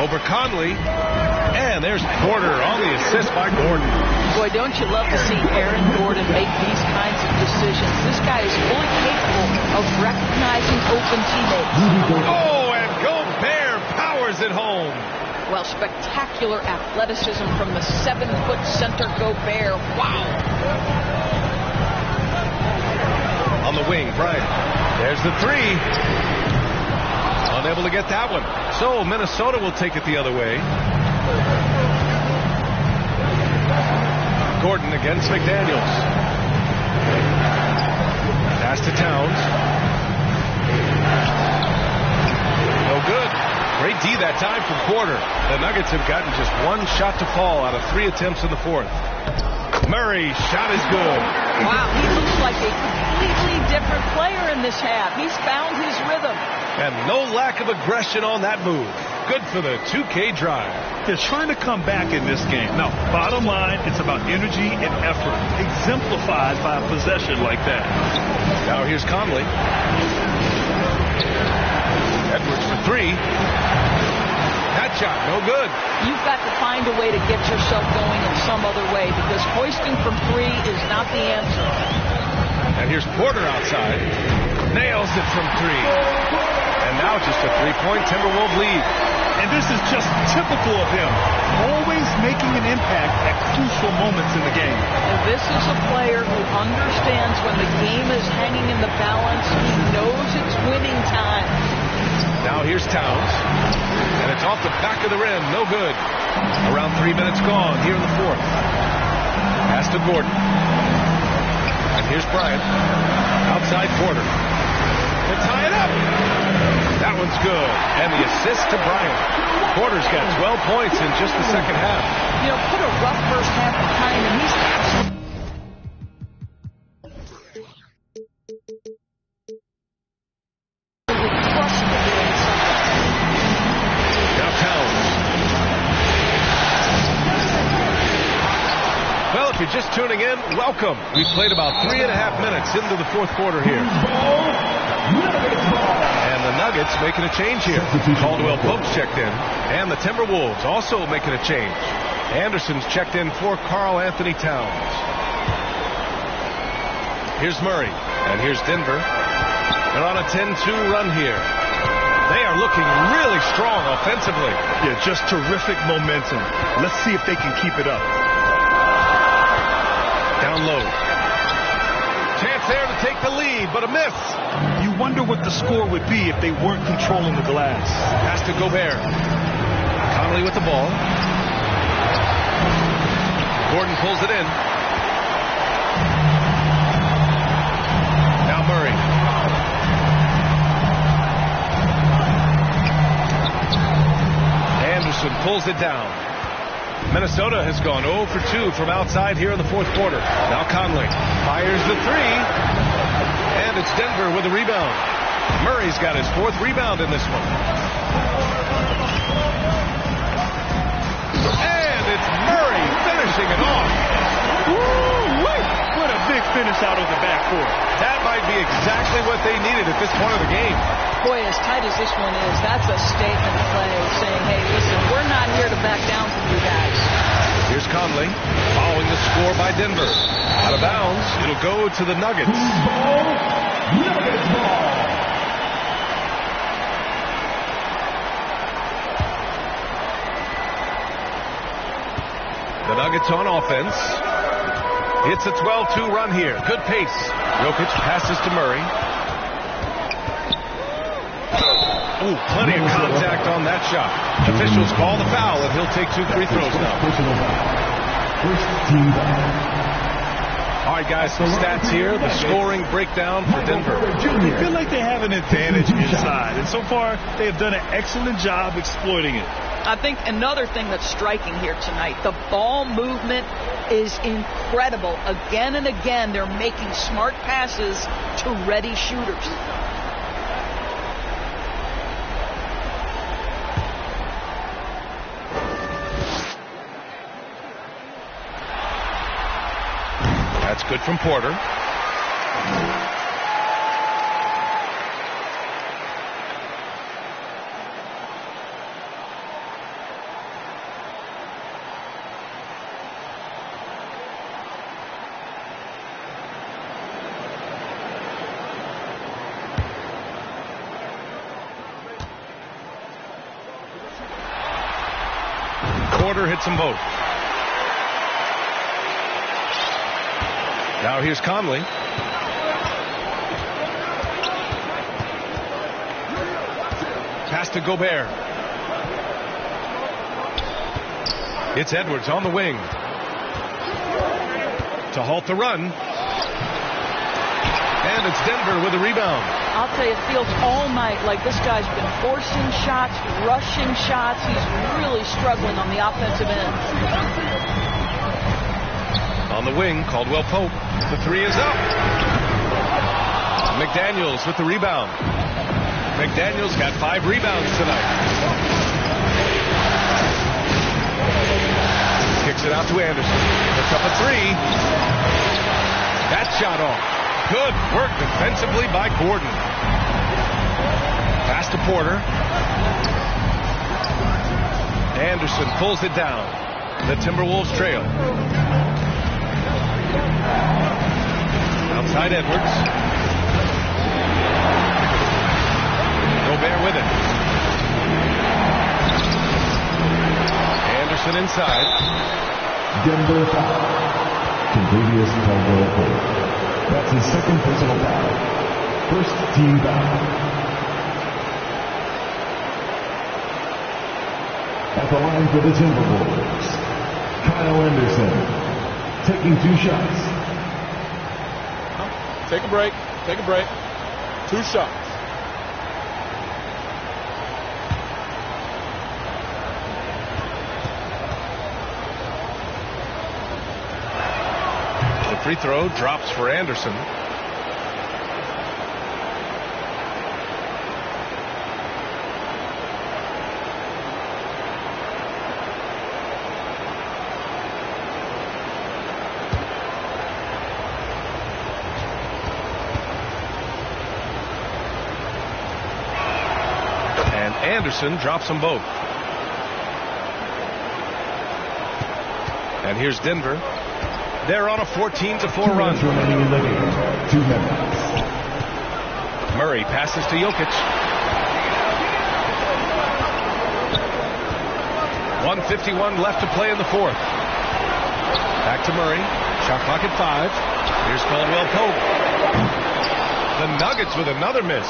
Over Conley. And there's Porter on the assist by Gordon. Boy, don't you love to see Aaron Gordon make these kinds of decisions. This guy is fully capable of recognizing open teammates. Oh, and Gobert powers it home. Well, spectacular athleticism from the 7-foot center Gobert. Wow. On the wing, Bryant. There's the 3. Unable to get that one. So Minnesota will take it the other way. Gordon against McDaniels. Pass to Towns. No good. Great D that time from Porter. The Nuggets have gotten just 1 shot to fall out of 3 attempts in the 4th. Murray, shot is good. Wow, he looks like a completely different player in this half. He's found his rhythm. And no lack of aggression on that move. Good for the 2K drive. They're trying to come back in this game. Now, bottom line, it's about energy and effort, exemplified by a possession like that. Now here's Conley. Edwards for 3. That shot, no good. You've got to find a way to get yourself going in some other way, because hoisting from 3 is not the answer. And here's Porter outside. Nails it from 3. And now just a 3-point Timberwolves lead. And this is just typical of him. Always making an impact at crucial moments in the game. And this is a player who understands when the game is hanging in the balance. He knows it's winning time. Now here's Towns. And it's off the back of the rim. No good. Around 3 minutes gone here in the 4th. Pass to Gordon. And here's Bryant. Outside Porter. To tie it up. That one's good. And the assist to Bryant. Porter's got 12 points in just the second half. You know, put a rough first half behind him. He's absolutely... If you're just tuning in, welcome. We've played about 3.5 minutes into the 4th quarter here. And the Nuggets making a change here. Caldwell Pope's checked in. And the Timberwolves also making a change. Anderson's checked in for Karl Anthony Towns. Here's Murray. And here's Denver. They're on a 10-2 run here. They are looking really strong offensively. Yeah, just terrific momentum. Let's see if they can keep it up. Down low. Chance there to take the lead, but a miss. You wonder what the score would be if they weren't controlling the glass. Pass to Gobert. Conley with the ball. Gordon pulls it in. Now Murray. Anderson pulls it down. Minnesota has gone 0 for 2 from outside here in the 4th quarter. Now Conley fires the 3. And it's Denver with a rebound. Murray's got his 4th rebound in this one. And it's Murray finishing it off. Woo-wee! What a big finish out of the backcourt. That might be exactly what they needed at this point of the game. Boy, as tight as this one is, that's a statement play saying, hey, listen, we're not here to back down from you guys. Here's Conley following the score by Denver. Out of bounds, it'll go to the Nuggets. Nuggets ball. The Nuggets on offense. It's a 12-2 run here. Good pace. Jokic passes to Murray. Ooh, plenty of contact on that shot. Officials call the foul, and he'll take 2 free throws now. All right, guys, some stats here. The scoring breakdown for Denver. They feel like they have an advantage inside, and so far they have done an excellent job exploiting it. I think another thing that's striking here tonight, the ball movement is incredible. Again and again, they're making smart passes to ready shooters. That's good from Porter. Porter hits them both. Now here's Conley. Pass to Gobert. It's Edwards on the wing. To halt the run. And it's Denver with a rebound. I'll tell you, it feels all night like this guy's been forcing shots, rushing shots. He's really struggling on the offensive end. On the wing, Caldwell Pope. The three is up. McDaniels with the rebound. McDaniels got 5 rebounds tonight. Kicks it out to Anderson. Puts up a 3. That shot off. Good work defensively by Gordon. Pass to Porter. Anderson pulls it down. The Timberwolves trail. Outside Edwards. Gobert with it. Anderson inside. Denver foul. Contagious Caldwell Pope. That's his second personal foul. First team foul. At the line for the Timberwolves, Kyle Anderson, taking 2 shots. Take a break. Take a break. 2 shots. The free throw drops for Anderson. Anderson drops them both. And here's Denver. They're on a 14-4 run. Remaining in the game. 2 minutes. Murray passes to Jokic. 1:51 left to play in the 4th. Back to Murray. Shot clock at 5. Here's Caldwell Pope. The Nuggets with another miss.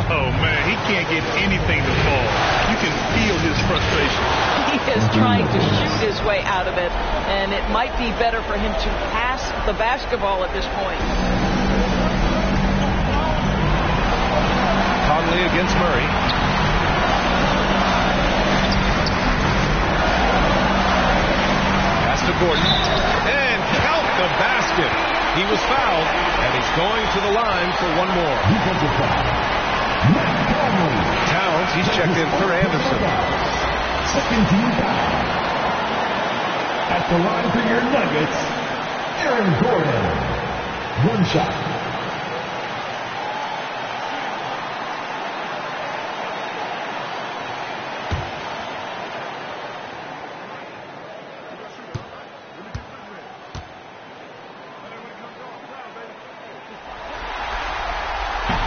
Oh, man, he can't get anything to fall. You can feel his frustration. He is trying to shoot his way out of it, and it might be better for him to pass the basketball at this point. Conley against Murray. Pass to Gordon. And count the basket. He was fouled, and he's going to the line for one more. Towns, he's checked in for Anderson. Second team foul. At the line for your Nuggets, Aaron Gordon. 1 shot.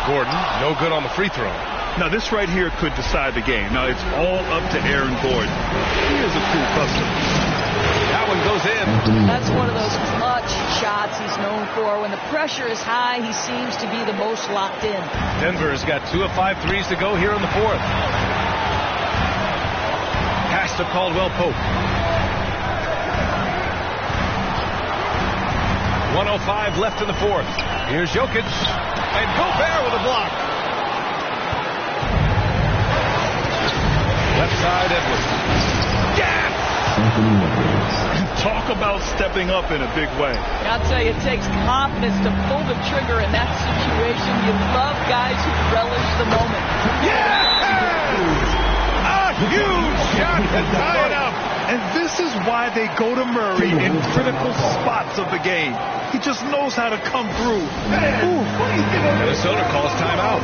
Gordon, no good on the free throw. Now, this right here could decide the game. Now, it's all up to Aaron Gordon. He is a cool customer. That one goes in. That's one of those clutch shots he's known for. When the pressure is high, he seems to be the most locked in. Denver has got 2 of 5 threes to go here in the 4th. Pass to Caldwell Pope. 1:05 left in the fourth. Here's Jokic. And Gobert with a block. Left side, Edwards. Yes! Talk about stepping up in a big way. I'll tell you, it takes confidence to pull the trigger in that situation. You love guys who relish the moment. Yes! A huge shot to tie it up. And this is why they go to Murray in critical spots of the game. He just knows how to come through. Minnesota calls timeout.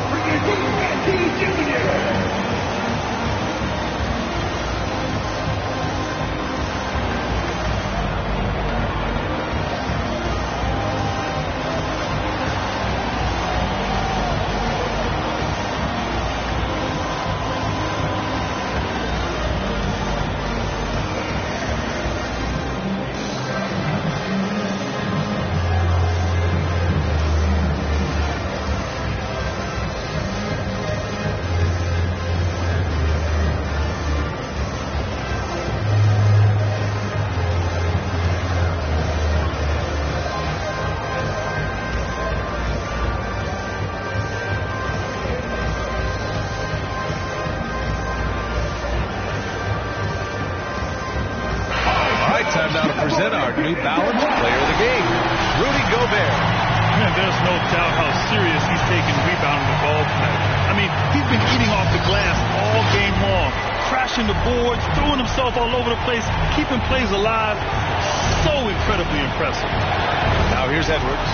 Time now to present our new balanced player of the game, Rudy Gobert. Man, there's no doubt how serious he's taking rebounding the ball tonight. I mean, he's been eating off the glass all game long, crashing the boards, throwing himself all over the place, keeping plays alive. So incredibly impressive. Now here's Edwards.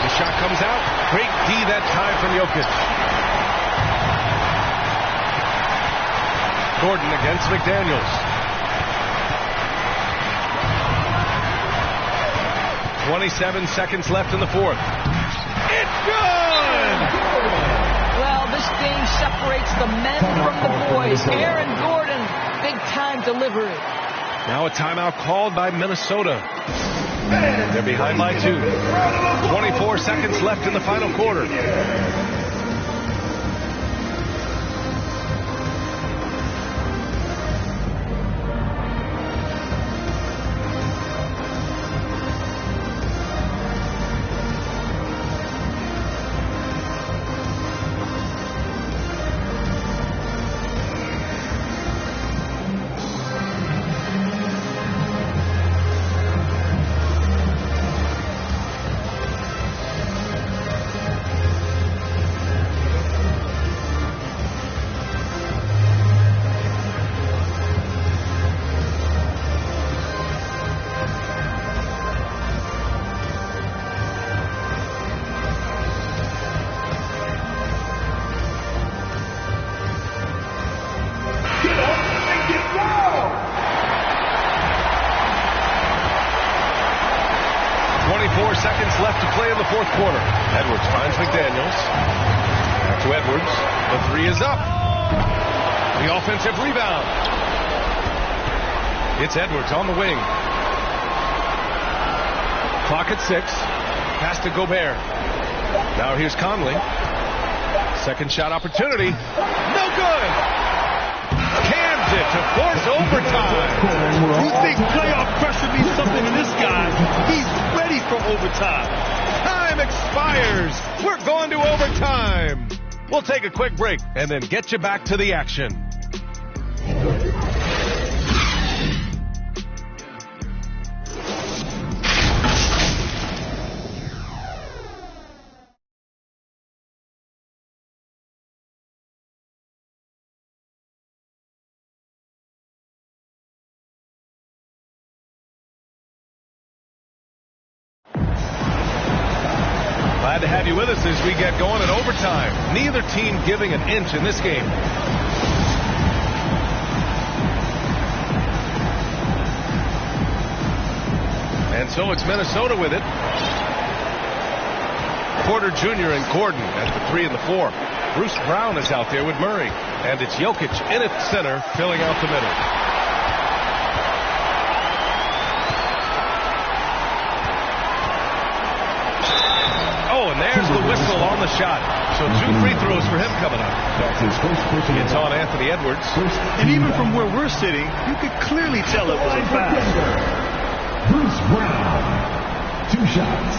The shot comes out. Great D that time from Jokic. Gordon against McDaniels. 27 seconds left in the fourth. It's good! Well, this game separates the men from the boys. Aaron Gordon, big-time delivery. Now a timeout called by Minnesota. They're behind by 2. 24 seconds left in the final quarter. Seconds left to play in the fourth quarter. Edwards finds McDaniels. Back to Edwards. The three is up. The offensive rebound. It's Edwards on the wing. Clock at 6. Pass to Gobert. Now here's Conley. Second shot opportunity. No good. Cans it to force overtime. You think playoff pressure means something to this guy? He's ready for overtime. Time expires. We're going to overtime. We'll take a quick break and then get you back to the action. Glad to have you with us as we get going in overtime. Neither team giving an inch in this game. And so it's Minnesota with it. Porter Jr. and Gordon at the 3 and the 4. Bruce Brown is out there with Murray. And it's Jokic in at center, filling out the middle. Oh, and there's the whistle on the shot. So 2 free throws for him coming up. That's his first personal It's on Anthony Edwards. And even from where we're sitting, you could clearly tell it was a foul. Bruce Brown. 2 shots.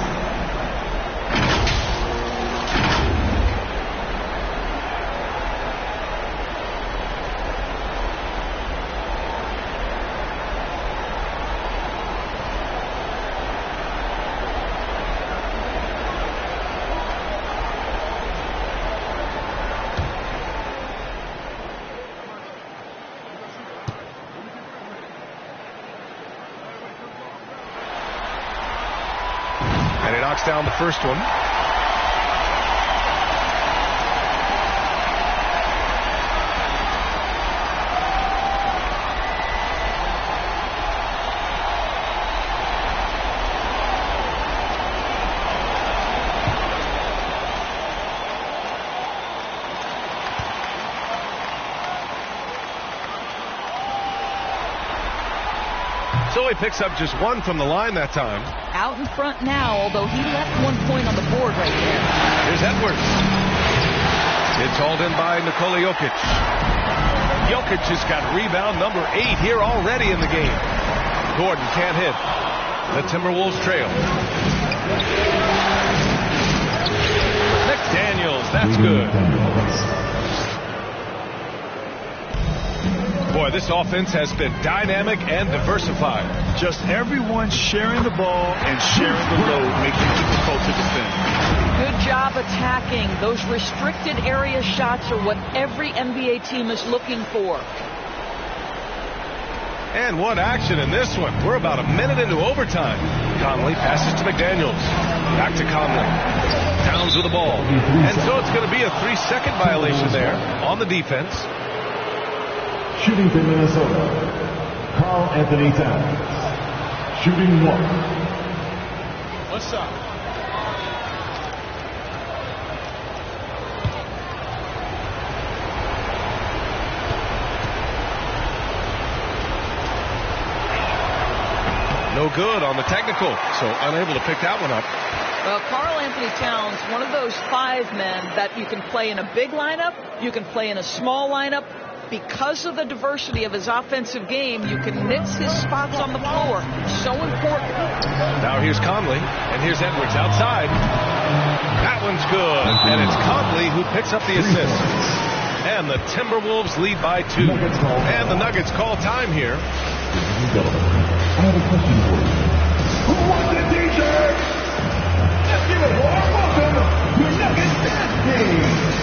And he knocks down the first one. So he picks up just 1 from the line that time. Out in front now, although he left 1 point on the board right there. Here's Edwards. It's hauled in by Nikola Jokic. Jokic has got rebound number 8 here already in the game. Gordon can't hit. The Timberwolves trail. McDaniels, that's good. Boy, this offense has been dynamic and diversified. Just everyone sharing the ball and sharing the load, making it difficult to defend. Good job attacking. Those restricted area shots are what every NBA team is looking for. And what action in this one. We're about a minute into overtime. Conley passes to McDaniels. Back to Conley. Towns with the ball. And so it's going to be a 3-second violation there on the defense. Shooting for Minnesota, Karl Anthony Towns. Shooting 1. What's up? No good on the technical, so unable to pick that one up. Well, Karl Anthony Towns, one of those 5 men that you can play in a big lineup, you can play in a small lineup. Because of the diversity of his offensive game, you can mix his spots on the floor. So important. Now here's Conley, and here's Edwards outside. That one's good, and it's Conley who picks up the assist. And the Timberwolves lead by 2. And the Nuggets call time here. I have a question for you. Who wants it, DJ? Let's give it a warm welcome to Nuggets Dance Game.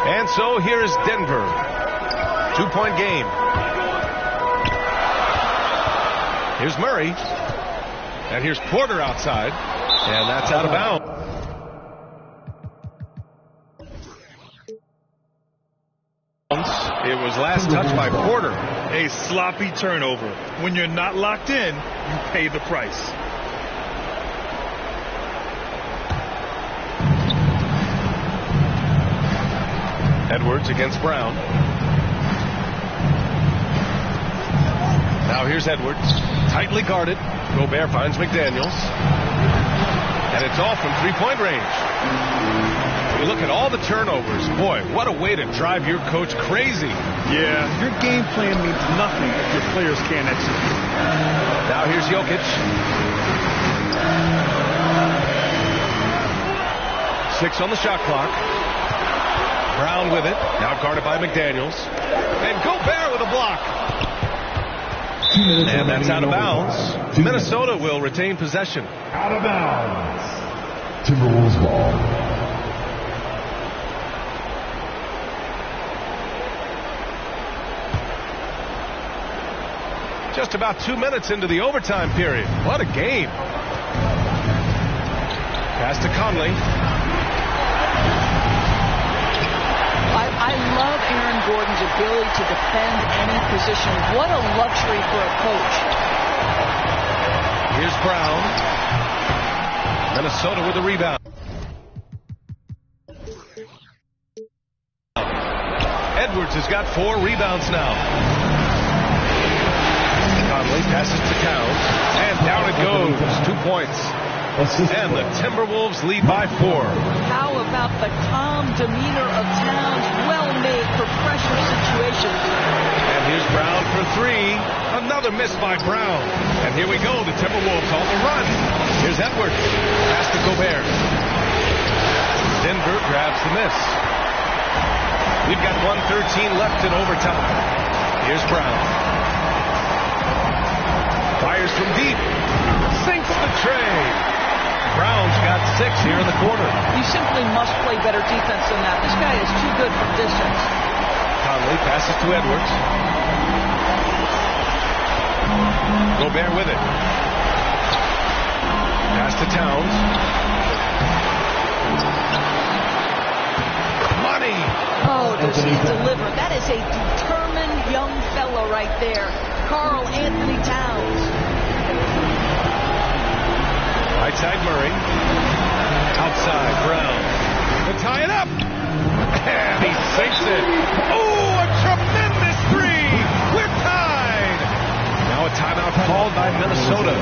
And so here's Denver. 2-point game. Here's Murray. And here's Porter outside. And that's out of bounds. It was last touched by Porter. A sloppy turnover. When you're not locked in, you pay the price. Edwards against Brown. Now here's Edwards. Tightly guarded. Gobert finds McDaniels. And it's all from 3-point range. You look at all the turnovers. Boy, what a way to drive your coach crazy. Yeah, your game plan means nothing if your players can't execute. Now here's Jokic. 6 on the shot clock. Brown with it. Now guarded by McDaniels. And Gobert with a block. And that's out of bounds. Minnesota will retain possession. Out of bounds. Timberwolves ball. Just about 2 minutes into the overtime period. What a game. Pass to Conley. I love Aaron Gordon's ability to defend any position. What a luxury for a coach. Here's Brown. Minnesota with the rebound. Edwards has got 4 rebounds now. Conley passes to Towns, and down it goes. 2 points. And the Timberwolves lead by 4. How about the calm demeanor of Towns? Well made for pressure situations. And here's Brown for 3. Another miss by Brown. And here we go. The Timberwolves on the run. Here's Edwards. Pass to Gobert. Denver grabs the miss. We've got 1:13 left in overtime. Here's Brown. Fires from deep. Sinks the tray. Brown's got 6 here in the quarter. You simply must play better defense than that. This guy is too good from distance. Conley passes to Edwards. Gobert with it. Pass to Towns. Money. Oh, does he deliver? That is a determined young fellow right there. Karl Anthony Towns. Right side Murray. Outside Brown. To tie it up. And he sinks it. Oh, a tremendous 3. We're tied. Now a timeout called by Minnesota.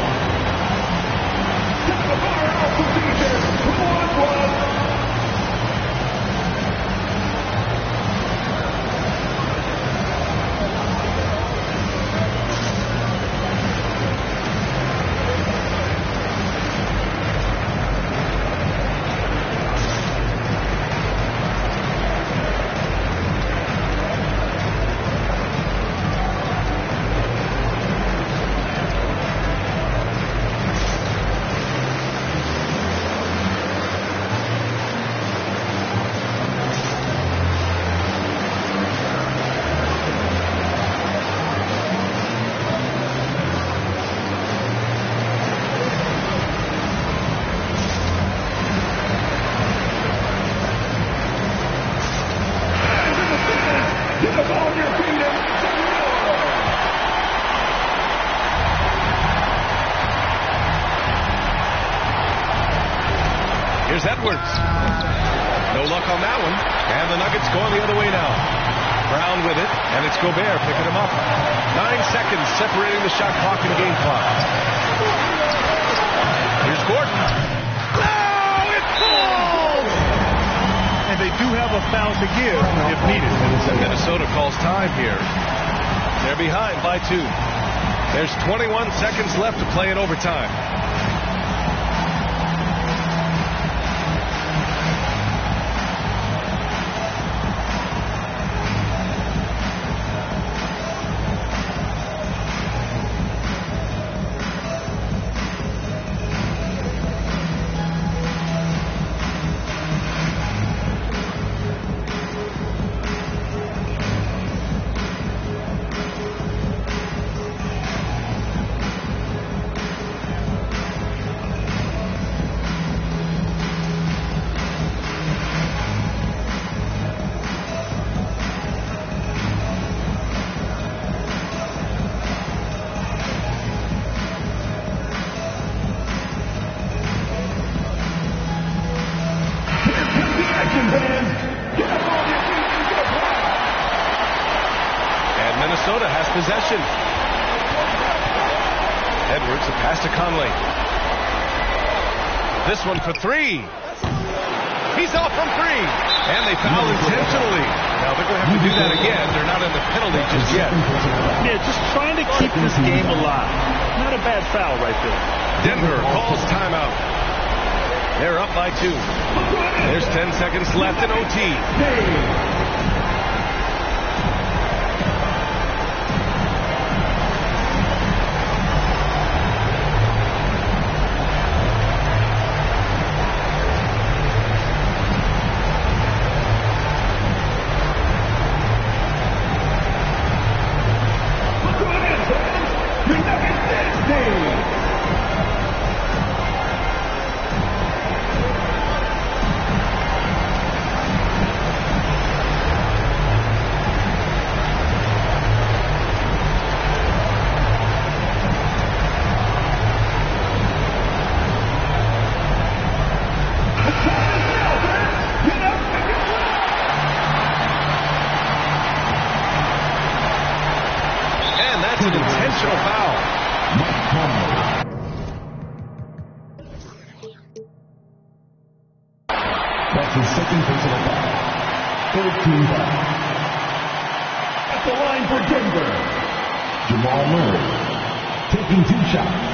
Here's Edwards. No luck on that one. And the Nuggets going the other way now. Brown with it, and it's Gobert picking him up. 9 seconds separating the shot clock and game clock. Here's Gordon. No, it falls! And they do have a foul to give if needed. And Minnesota calls time here. They're behind by 2. There's 21 seconds left to play in overtime. And Minnesota has possession. Edwards, a pass to Conley. This one for 3. He's off from 3. And they foul intentionally. Now they're going to have to do that again. They're not in the penalty just yet. Yeah, just trying to keep this game alive. Not a bad foul right there. Denver calls timeout. They're up by 2. There's 10 seconds left in OT. That's his second personal foul. Third team foul. At the line for Denver, Jamal Murray, taking 2 shots.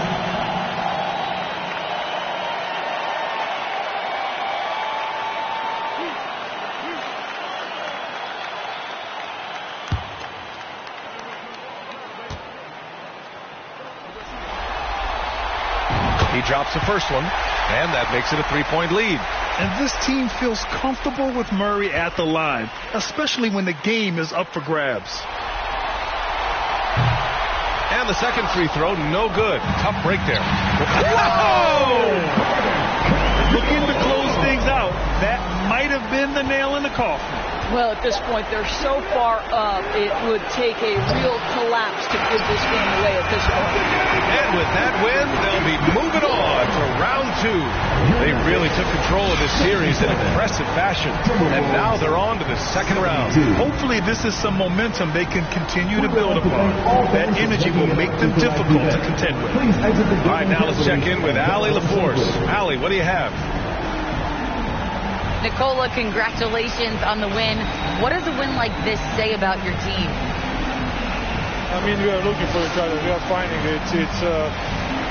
He drops the first one, and that makes it a 3-point lead. And this team feels comfortable with Murray at the line, especially when the game is up for grabs. And the second free throw, no good. Tough break there. Whoa! Looking to close things out. That might have been the nail in the coffin. Well, at this point, they're so far up, it would take a real collapse to give this game away at this point. And with that win, they'll be moving on to round 2. They really took control of this series in impressive fashion, and now they're on to the second round. Hopefully this is some momentum they can continue to build upon. That energy will make them difficult to contend with. All right, now let's check in with Allie LaForce. Allie, what do you have? Nicola, congratulations on the win. What does a win like this say about your team? I mean, we are looking for each other. We are finding it.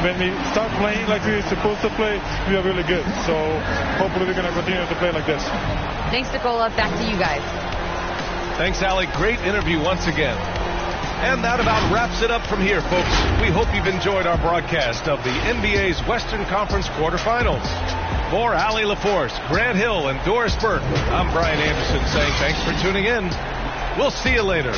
When we start playing like we're supposed to play, we are really good. So hopefully we're going to continue to play like this. Thanks, Nicola. Back to you guys. Thanks, Allie. Great interview once again. And that about wraps it up from here, folks. We hope you've enjoyed our broadcast of the NBA's Western Conference quarterfinals. For Allie LaForce, Grant Hill, and Doris Burke, I'm Brian Anderson saying thanks for tuning in. We'll see you later.